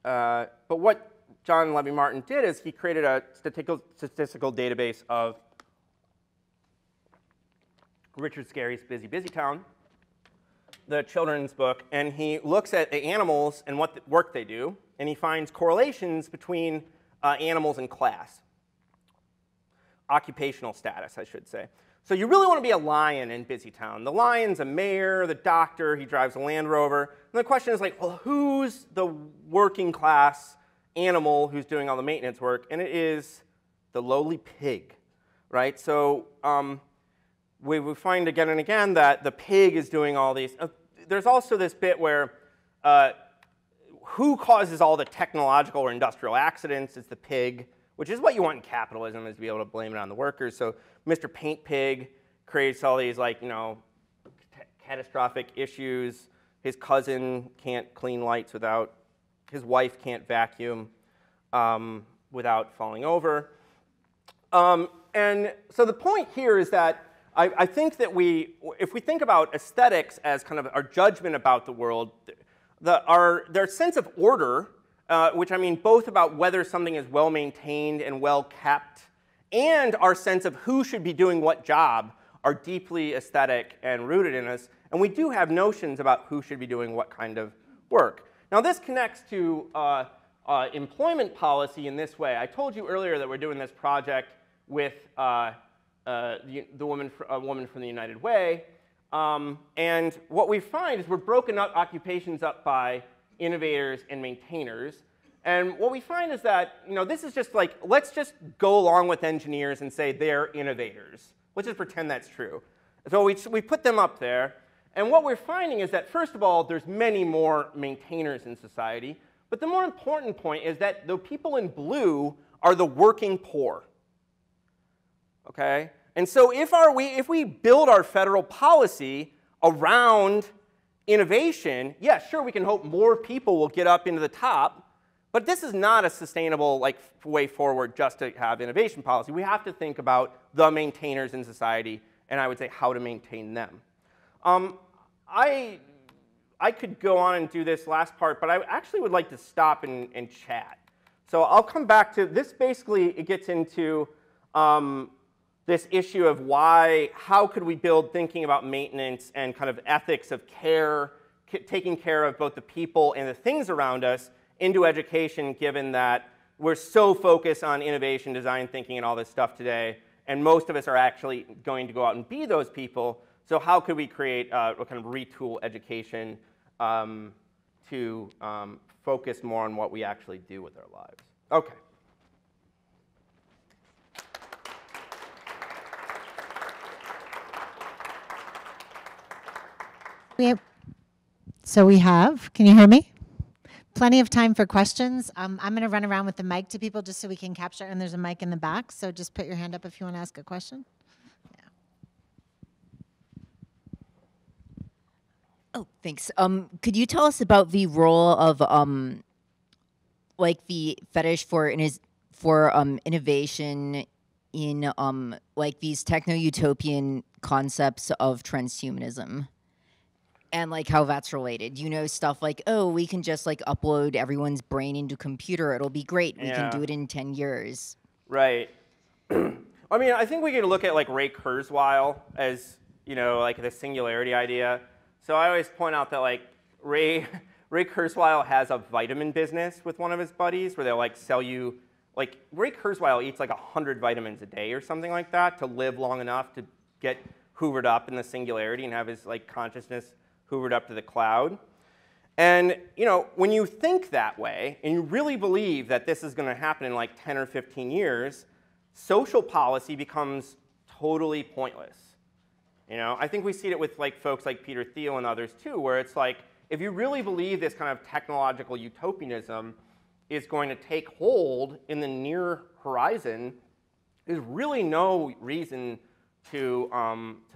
but what John Levy Martin did is he created a statistical database of Richard Scarry's Busy, Busy Town, the children's book, and he looks at the animals and what work they do, and he finds correlations between animals and class. Occupational status, I should say. So you really want to be a lion in Busy Town. The lion's a mayor, the doctor, he drives a Land Rover. And the question is well, who's the working class animal who's doing all the maintenance work? And it is the lowly pig, right? So we find again and again that the pig is doing all these. There's also this bit where who causes all the technological or industrial accidents? It's the pig, which is what you want in capitalism, is to be able to blame it on the workers. So Mr. Paint Pig creates all these catastrophic issues. His cousin can't clean lights without, his wife can't vacuum without falling over. And so the point here is that I think that if we think about aesthetics as kind of our judgment about the world, their sense of order, which I mean both about whether something is well maintained and well kept, and our sense of who should be doing what job are deeply aesthetic and rooted in us. And we do have notions about who should be doing what kind of work. Now this connects to employment policy in this way. I told you earlier that we're doing this project with a woman from the United Way. And what we find is we're broken up occupations up by innovators and maintainers. And what we find is that, this is just like, let's just go along with engineers and say they're innovators. Let's just pretend that's true. So we put them up there. And what we're finding is that, first of all, there's many more maintainers in society. But the more important point is that the people in blue are the working poor. Okay? And so if we build our federal policy around innovation, yeah, sure, we can hope more people will get up into the top. But this is not a sustainable way forward just to have innovation policy. We have to think about the maintainers in society, and I would say how to maintain them. I could go on and do this last part, but I actually would like to stop and chat. So I'll come back to this. Basically, it gets into this issue of how could we build thinking about maintenance and kind of ethics of care, taking care of both the people and the things around us into education, given that we're so focused on innovation, design thinking, and all this stuff today, and most of us are actually going to go out and be those people. So how could we create a kind of retool education to focus more on what we actually do with our lives? Okay. So we have, can you hear me? Plenty of time for questions. I'm going to run around with the mic to people just so we can capture, and there's a mic in the back, so just put your hand up if you want to ask a question. Yeah. Oh, thanks. Could you tell us about the role of like the fetish for innovation in like these techno-utopian concepts of transhumanism? And like how that's related. Stuff like, oh, we can just like upload everyone's brain into a computer. It'll be great. We can do it in 10 years. Right. I mean, I think we could look at like Ray Kurzweil as, like the singularity idea. So I always point out that like Ray Kurzweil has a vitamin business with one of his buddies where they'll like sell you, like Ray Kurzweil eats like 100 vitamins a day or something like that to live long enough to get hoovered up in the singularity and have his like consciousness hoovered up to the cloud. And when you think that way, and you really believe that this is going to happen in like 10 or 15 years, social policy becomes totally pointless. I think we see it with like folks like Peter Thiel and others too, where it's like, if you really believe this kind of technological utopianism is going to take hold in the near horizon, there's really no reason to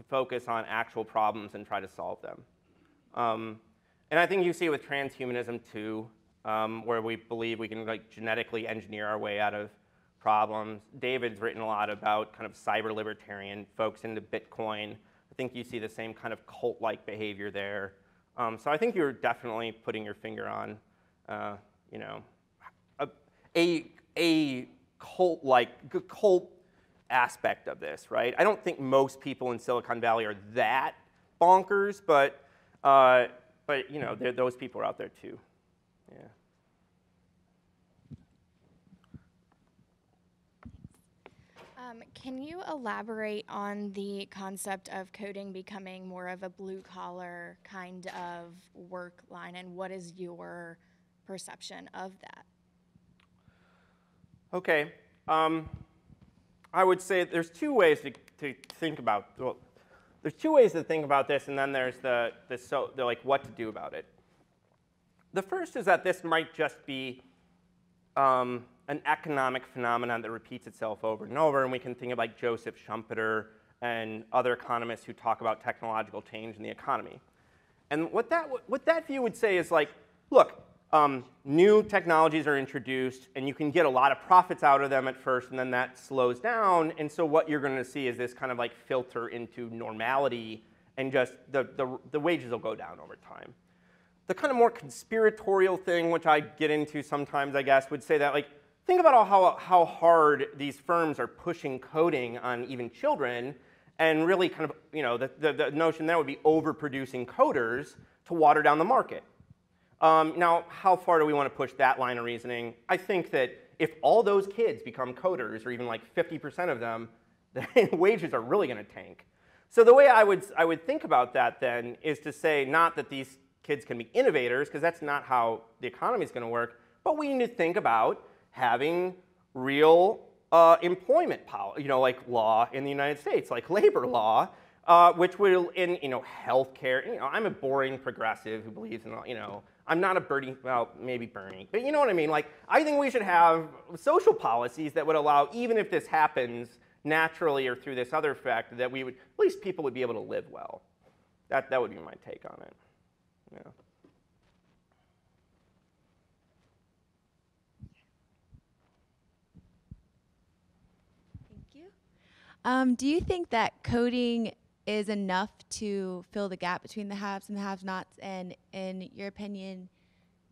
focus on actual problems and try to solve them. And I think you see it with transhumanism too, where we believe we can like genetically engineer our way out of problems. David's written a lot about kind of cyber libertarian folks into Bitcoin. I think you see the same kind of cult-like behavior there. So I think you're definitely putting your finger on, a cult aspect of this, right? I don't think most people in Silicon Valley are that bonkers, but those people are out there too. Yeah. Can you elaborate on the concept of coding becoming more of a blue-collar kind of work line, and what is your perception of that? Okay. I would say there's two ways to think about. Well, there's two ways to think about this, and then there's the like what to do about it. The first is that this might just be an economic phenomenon that repeats itself over and over, and we can think of like Joseph Schumpeter and other economists who talk about technological change in the economy. And what that view would say is like, look, new technologies are introduced, and you can get a lot of profits out of them at first, and then that slows down. And so what you're going to see is this kind of like filter into normality, and just the wages will go down over time. the kind of more conspiratorial thing, which I get into sometimes, I guess, would say that, like, think about how hard these firms are pushing coding on even children, and really kind of, the notion there would be overproducing coders to water down the market. Now, how far do we want to push that line of reasoning? I think that if all those kids become coders, or even like 50% of them, then wages are really going to tank. So the way I would think about that then is to say not that these kids can be innovators, because that's not how the economy is going to work, but we need to think about having real employment policy, like law in the United States, like labor law, which will, in healthcare. I'm a boring progressive who believes in, I'm not a Bernie, well, maybe Bernie, but you know what I mean. Like, I think we should have social policies that would allow, even if this happens naturally or through this other fact, that we would, at least people would be able to live well. That would be my take on it. Yeah. Thank you. Do you think that coding is enough to fill the gap between the haves and the have-nots? And in your opinion,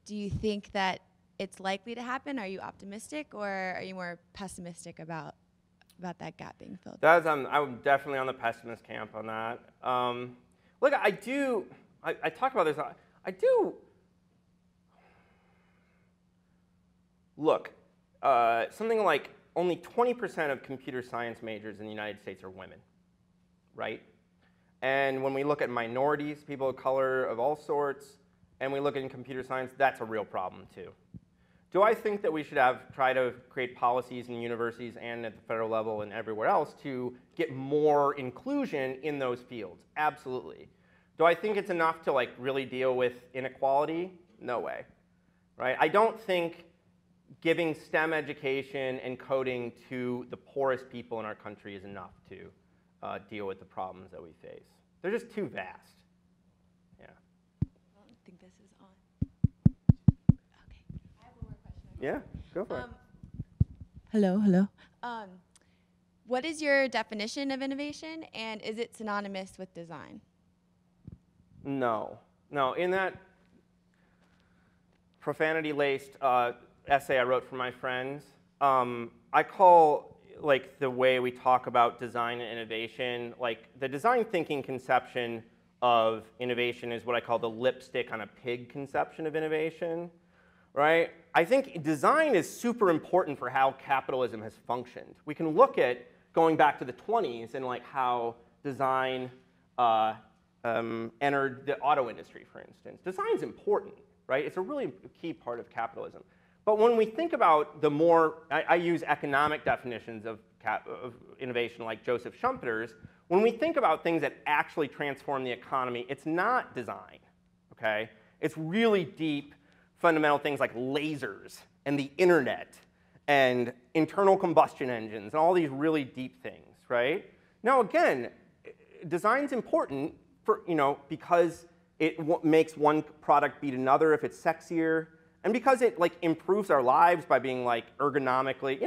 do you think that it's likely to happen? Are you optimistic, or are you more pessimistic about that gap being filled? I'm definitely on the pessimist camp on that. Look, I talk about this. I do look. Something like only 20% of computer science majors in the United States are women, right? And when we look at minorities, people of color of all sorts, and we look at in computer science, that's a real problem too. Do I think that we should try to create policies in universities and at the federal level and everywhere else to get more inclusion in those fields? Absolutely. Do I think it's enough to like really deal with inequality? No way, right? I don't think giving STEM education and coding to the poorest people in our country is enough to deal with the problems that we face. They're just too vast. Yeah. I don't think this is on. Okay. I have one more question. Yeah, go for it. Hello. What is your definition of innovation, and is it synonymous with design? No. In that profanity-laced essay I wrote for my friends, I call like the way we talk about design and innovation, like the design thinking conception of innovation is what I call the lipstick on a pig conception of innovation, right? I think design is super important for how capitalism has functioned. We can look at going back to the 20s and like how design entered the auto industry, for instance. Design's important, right? It's a really key part of capitalism. But when we think about the more, I use economic definitions of innovation like Joseph Schumpeter's. When we think about things that actually transform the economy, it's not design, okay? It's really deep, fundamental things like lasers and the internet and internal combustion engines and all these really deep things, right? Now again, design's important for, because it makes one product beat another if it's sexier, and because it like improves our lives by being like ergonomically,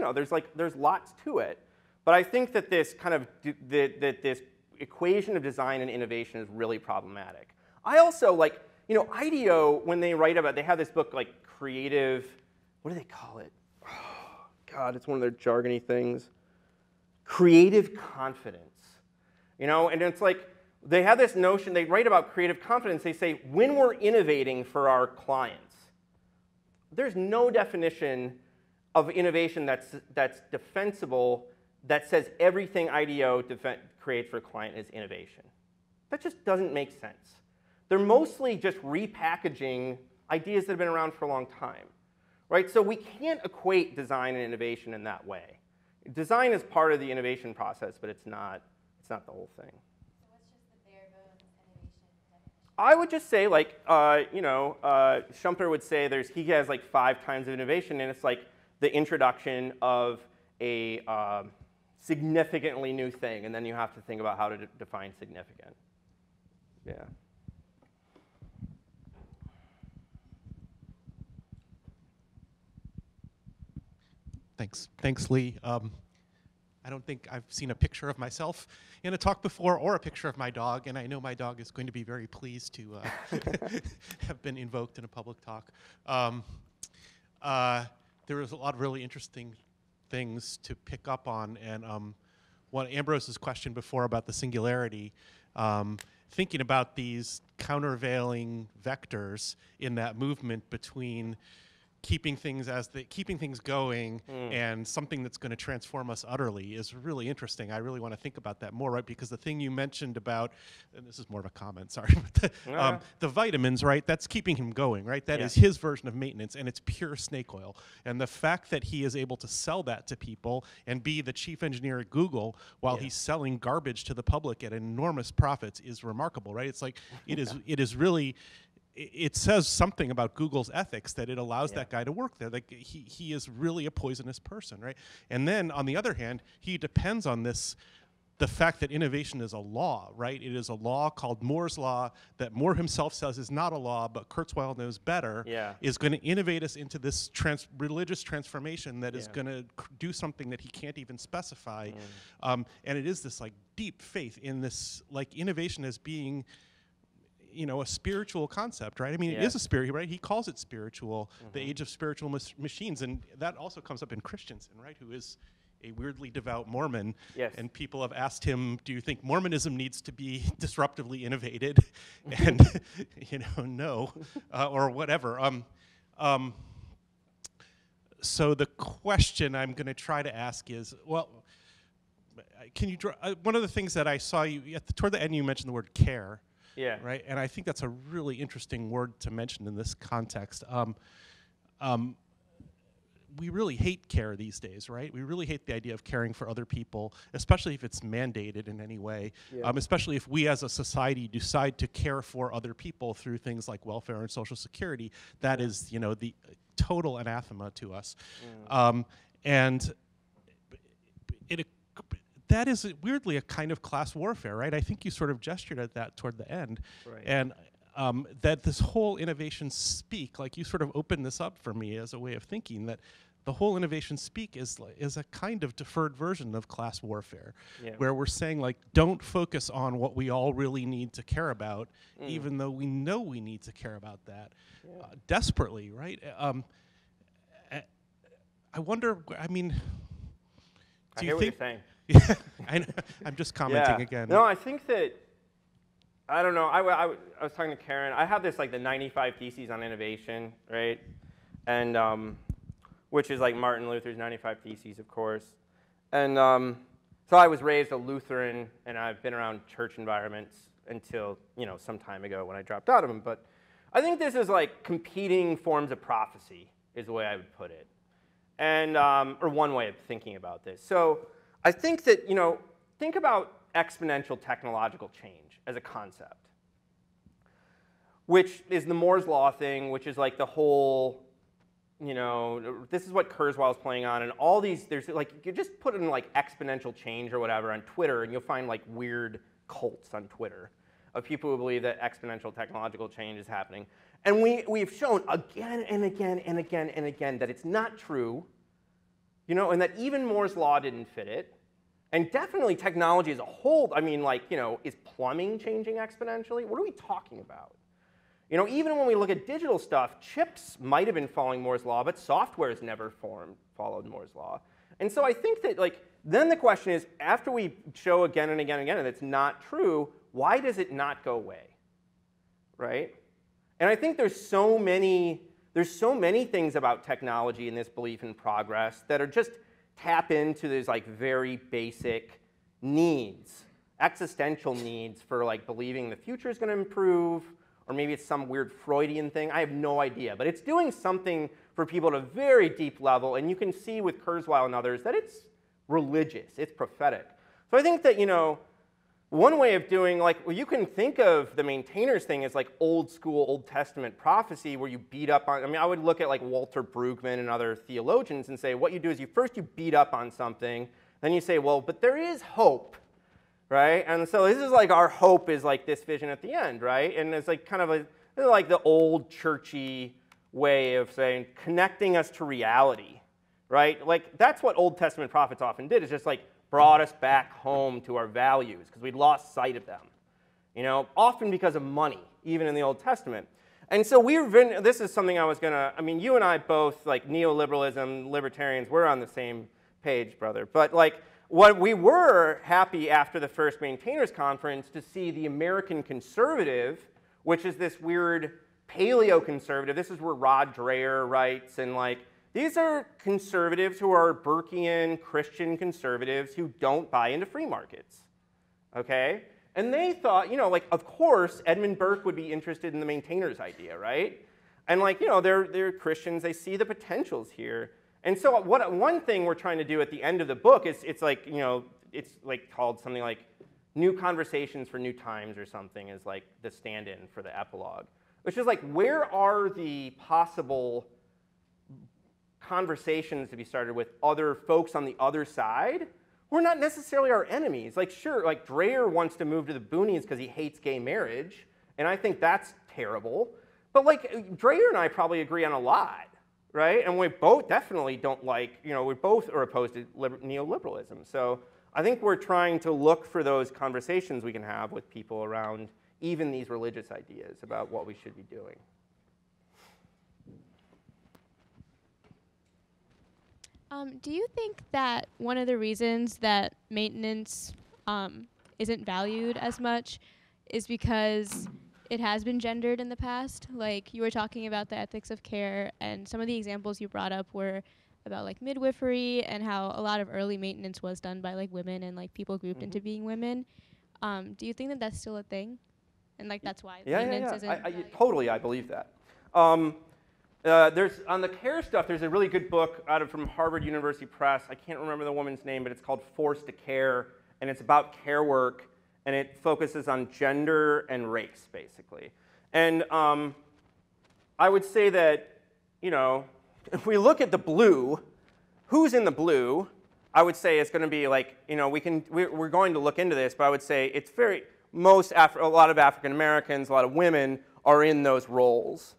there's lots to it. But I think that this kind of that this equation of design and innovation is really problematic. I also like, IDEO, when they write about, they have this book like creative, what do they call it? Oh, God, it's one of their jargony things. Creative confidence. And it's like, they have this notion, they write about creative confidence, they say, when we're innovating for our clients, there's no definition of innovation that's defensible that says everything IDEO creates for a client is innovation. That just doesn't make sense. They're mostly just repackaging ideas that have been around for a long time, right? So we can't equate design and innovation in that way. Design is part of the innovation process, but it's not the whole thing. So what's just the bare bones innovation definition? I would just say, like, Schumpeter would say he has like 5 kinds of innovation, and it's like the introduction of a significantly new thing, and then you have to think about how to define significant. Yeah. Thanks, Lee. I don't think I've seen a picture of myself in a talk before, or a picture of my dog, and I know my dog is going to be very pleased to have been invoked in a public talk. There was a lot of really interesting things to pick up on, and what Ambrose's question before about the singularity, thinking about these countervailing vectors in that movement between keeping things going and something that's going to transform us utterly is really interesting. I really want to think about that more, right? Because the thing you mentioned about, and this is more of a comment, sorry, but the vitamins, right? That's keeping him going, right? That is his version of maintenance, and it's pure snake oil. And the fact that he is able to sell that to people and be the chief engineer at Google while he's selling garbage to the public at enormous profits is remarkable, right? It's like it is really. It says something about Google's ethics that it allows that guy to work there. Like he is really a poisonous person, right? And then on the other hand, he depends on the fact that innovation is a law, right? It is a law called Moore's Law that Moore himself says is not a law, but Kurzweil knows better, is going to innovate us into this religious transformation that is going to do something that he can't even specify. And it is this like deep faith in this like innovation as being a spiritual concept, right? I mean, it is a spirit, right? He calls it spiritual, the age of spiritual machines, and that also comes up in Christensen, right? Who is a weirdly devout Mormon, and people have asked him, do you think Mormonism needs to be disruptively innovated? And, no, or whatever. So the question I'm going to try to ask is, well, can you draw, one of the things that I saw you, toward the end you mentioned the word care. Yeah. Right, and I think that's a really interesting word to mention in this context. We really hate care these days, right? We really hate the idea of caring for other people, especially if it's mandated in any way. Especially if we as a society decide to care for other people through things like welfare and Social Security. That is, the total anathema to us. And that is weirdly a kind of class warfare, right? I think you sort of gestured at that toward the end. Right. And that this whole innovation speak, like you sort of opened this up for me as a way of thinking that the whole innovation speak is a kind of deferred version of class warfare, where we're saying like, don't focus on what we all really need to care about, even though we know we need to care about that desperately, right? I wonder, I mean, I hear what you're saying. Yeah, I'm just commenting again. No, I think that, I don't know, I was talking to Karen. I have this, like, the 95 Theses on Innovation, right? And, which is, like, Martin Luther's 95 Theses, of course. And so I was raised a Lutheran, and I've been around church environments until, some time ago when I dropped out of them. But I think this is, like, competing forms of prophecy is the way I would put it. And, or one way of thinking about this. So I think that, think about exponential technological change as a concept, which is the Moore's Law thing, which is like the whole, this is what Kurzweil is playing on, and all these, there's like, you just put in like exponential change or whatever on Twitter, and you'll find like weird cults on Twitter of people who believe that exponential technological change is happening. And we've shown again and again and again and again that it's not true, and that even Moore's Law didn't fit it. And definitely technology as a whole, I mean, like, is plumbing changing exponentially? What are we talking about? Even when we look at digital stuff, chips might have been following Moore's Law, but software has never followed Moore's Law. And so I think that, like, then the question is, after we show again and again and again that it's not true, why does it not go away, right? And I think there's so many things about technology and this belief in progress that are just tap into these like very basic needs, existential needs for like believing the future is going to improve, or maybe it's some weird Freudian thing. I have no idea, but it's doing something for people at a very deep level, and you can see with Kurzweil and others that it's religious, it's prophetic. So I think that, one way of doing, like, well, you can think of the maintainers thing as like old school Old Testament prophecy where you beat up on, I would look at like Walter Brueggemann and other theologians and say what you do is first you beat up on something, then you say, well, but there is hope, right? And so this is like our hope is like this vision at the end, right? And it's like kind of like the old churchy way of saying connecting us to reality, right? Like that's what Old Testament prophets often did, is just like brought us back home to our values because we'd lost sight of them, you know, often because of money, even in the Old Testament. And so this is something I mean, you and I both, like neoliberalism, libertarians, we're on the same page, brother. But like, what we were happy after the first Maintainers Conference to see the American conservative, which is this weird paleo-conservative. This is where Rod Dreher writes, and like, these are conservatives who are Burkean Christian conservatives who don't buy into free markets, okay? And they thought, you know, like, of course, Edmund Burke would be interested in the maintainers idea, right? And like, you know, they're Christians, they see the potentials here. And so one thing we're trying to do at the end of the book is, it's like, you know, it's like called something like New Conversations for New Times or something is like the stand-in for the epilogue, which is like, where are the possible conversations to be started with other folks on the other side who are not necessarily our enemies? Like, sure, like Dreher wants to move to the boonies because he hates gay marriage, and I think that's terrible. But like, Dreher and I probably agree on a lot, right? And we both definitely don't like, you know, we both are opposed to neoliberalism. So I think we're trying to look for those conversations we can have with people around even these religious ideas about what we should be doing. Do you think that one of the reasons that maintenance isn't valued as much is because it has been gendered in the past? Like, you were talking about the ethics of care, and some of the examples you brought up were about like midwifery and how a lot of early maintenance was done by like women and like people grouped into being women. Do you think that that's still a thing? And like that's why maintenance isn't Totally, I believe that. There's, on the care stuff, there's a really good book from Harvard University Press. I can't remember the woman's name, but it's called Forced to Care, and it's about care work, and it focuses on gender and race, basically. And I would say that, you know, if we look at the blue, who's in the blue, I would say it's going to be like, you know, we're going to look into this, but I would say it's a lot of African Americans, a lot of women are in those roles.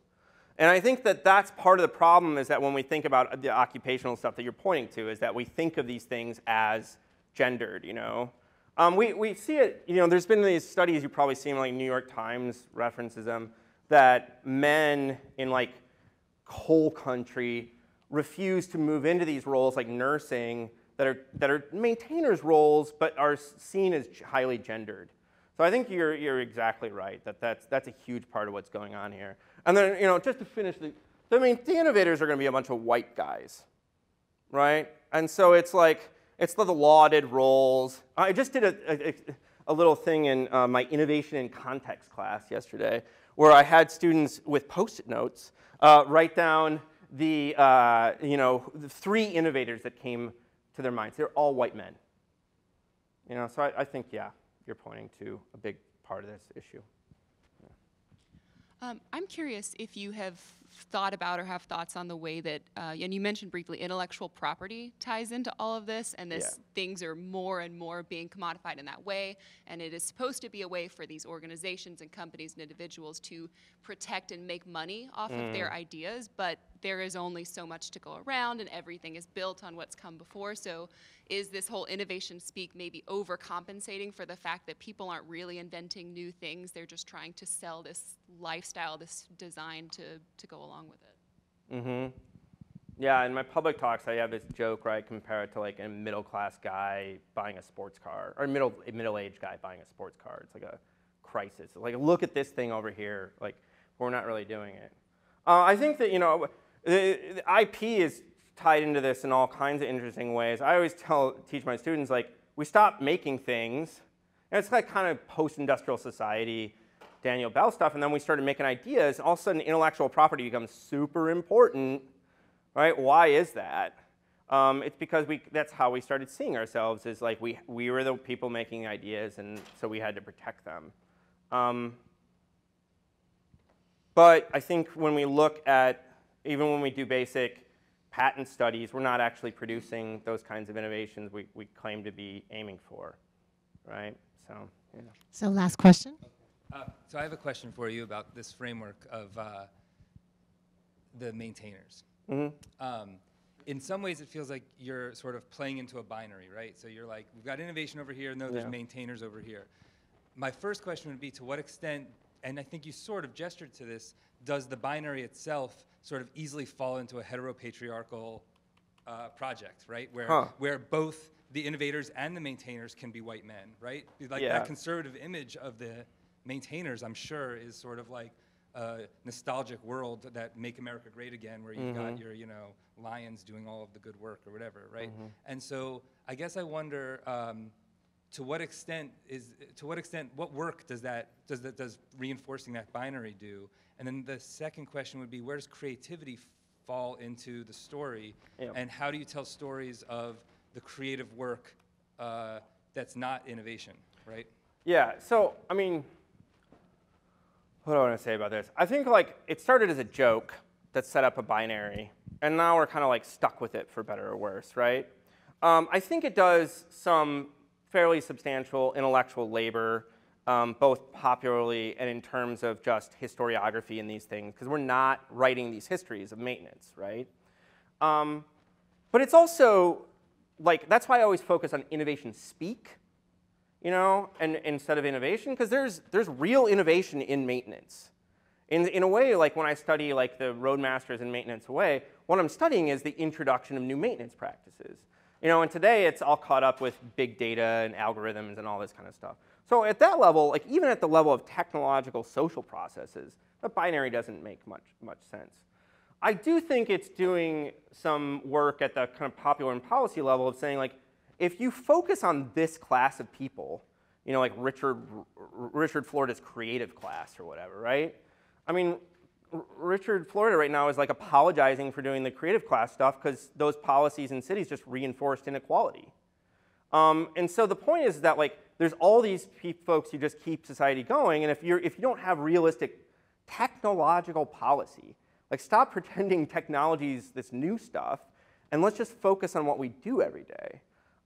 And I think that that's part of the problem, is that when we think about the occupational stuff that you're pointing to, is that we think of these things as gendered, you know. We see it, you know, there's been these studies you've probably seen, like New York Times references them, that men in like coal country refuse to move into these roles like nursing that are maintainers roles but are seen as highly gendered. So I think you're exactly right that that's a huge part of what's going on here. And then, you know, just to finish, the innovators are going to be a bunch of white guys, right? And so it's like, it's the lauded roles. I just did a little thing in my innovation in context class yesterday, where I had students with Post-it notes write down the 3 innovators that came to their minds. They're all white men. You know, so I think, yeah, you're pointing to a big part of this issue. I'm curious if you have thought about or have thoughts on the way that, and you mentioned briefly, intellectual property ties into all of this, and things are more and more being commodified in that way, and it is supposed to be a way for these organizations and companies and individuals to protect and make money off of their ideas, but there is only so much to go around, and everything is built on what's come before. So is this whole innovation speak maybe overcompensating for the fact that people aren't really inventing new things? They're just trying to sell this lifestyle, this design to go along with it. Mm-hmm. Yeah, in my public talks, I have this joke where I compare it to like a middle-class guy buying a sports car, or a middle-aged guy buying a sports car. It's like a crisis. Like, look at this thing over here. Like, we're not really doing it. I think that, you know, the IP is tied into this in all kinds of interesting ways. I always teach my students, like, we stop making things, and it's like kind of post-industrial society, Daniel Bell stuff, and then we started making ideas. All of a sudden, intellectual property becomes super important, right? Why is that? It's because that's how we started seeing ourselves, is like we were the people making ideas, and so we had to protect them. But I think when we look at, even when we do basic patent studies, we're not actually producing those kinds of innovations we claim to be aiming for, right? So, yeah. So last question. So I have a question for you about this framework of the maintainers. Mm-hmm. in some ways it feels like you're sort of playing into a binary, right? So you're like, we've got innovation over here, no, there's maintainers over here. My first question would be, to what extent, and I think you sort of gestured to this, does the binary itself sort of easily fall into a heteropatriarchal project, right? Where both the innovators and the maintainers can be white men, right? Like that conservative image of the maintainers, I'm sure, is sort of like a nostalgic world that Make America Great Again, where you've got your, lions doing all of the good work or whatever, right? And so I guess I wonder, to what extent, what work does reinforcing that binary do? And then the second question would be, where does creativity fall into the story? And how do you tell stories of the creative work that's not innovation, right? Yeah, so, I mean, what do I want to say about this? I think, like, it started as a joke that set up a binary, and now we're kind of, like, stuck with it for better or worse, right? I think it does some fairly substantial intellectual labor, both popularly and in terms of just historiography in these things, because we're not writing these histories of maintenance, right? But it's also, like, that's why I always focus on innovation speak, and instead of innovation, because there's real innovation in maintenance. In a way, like when I study like the Roadmasters in Maintenance Away, what I'm studying is the introduction of new maintenance practices. And today it's all caught up with big data and algorithms and all this kind of stuff. So at that level, like even at the level of technological social processes, the binary doesn't make much sense. I do think it's doing some work at the kind of popular and policy level of saying, like, if you focus on this class of people, like Richard Florida's creative class or whatever, right? I mean, Richard Florida right now is like apologizing for doing the creative class stuff because those policies in cities just reinforced inequality. And so the point is that like there's all these folks who just keep society going, and if you don't have realistic technological policy, like stop pretending technology's this new stuff, and let's just focus on what we do every day.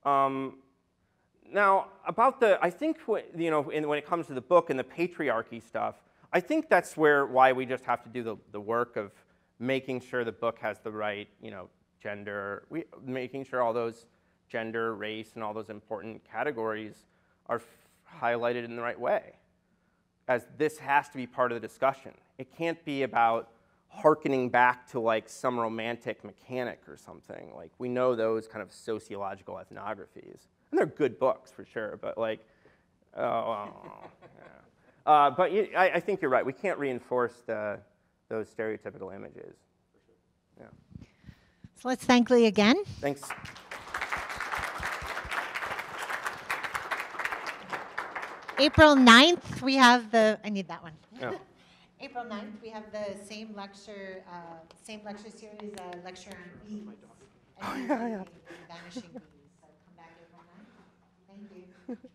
Now about I think when it comes to the book and the patriarchy stuff, I think that's why we just have to do the work of making sure the book has the right, gender, making sure all those gender, race, and all those important categories are highlighted in the right way. As this has to be part of the discussion. It can't be about hearkening back to like some romantic mechanic or something. Like we know those kind of sociological ethnographies. And they're good books for sure, but like, yeah. But I think you're right. We can't reinforce those stereotypical images. Yeah. So let's thank Lee again. Thanks. April 9th, we have I need that one. Yeah. April 9th, we have the same lecture series, lecture on bees. Oh, yeah. Vanishing bees. So come back April 9th. Thank you.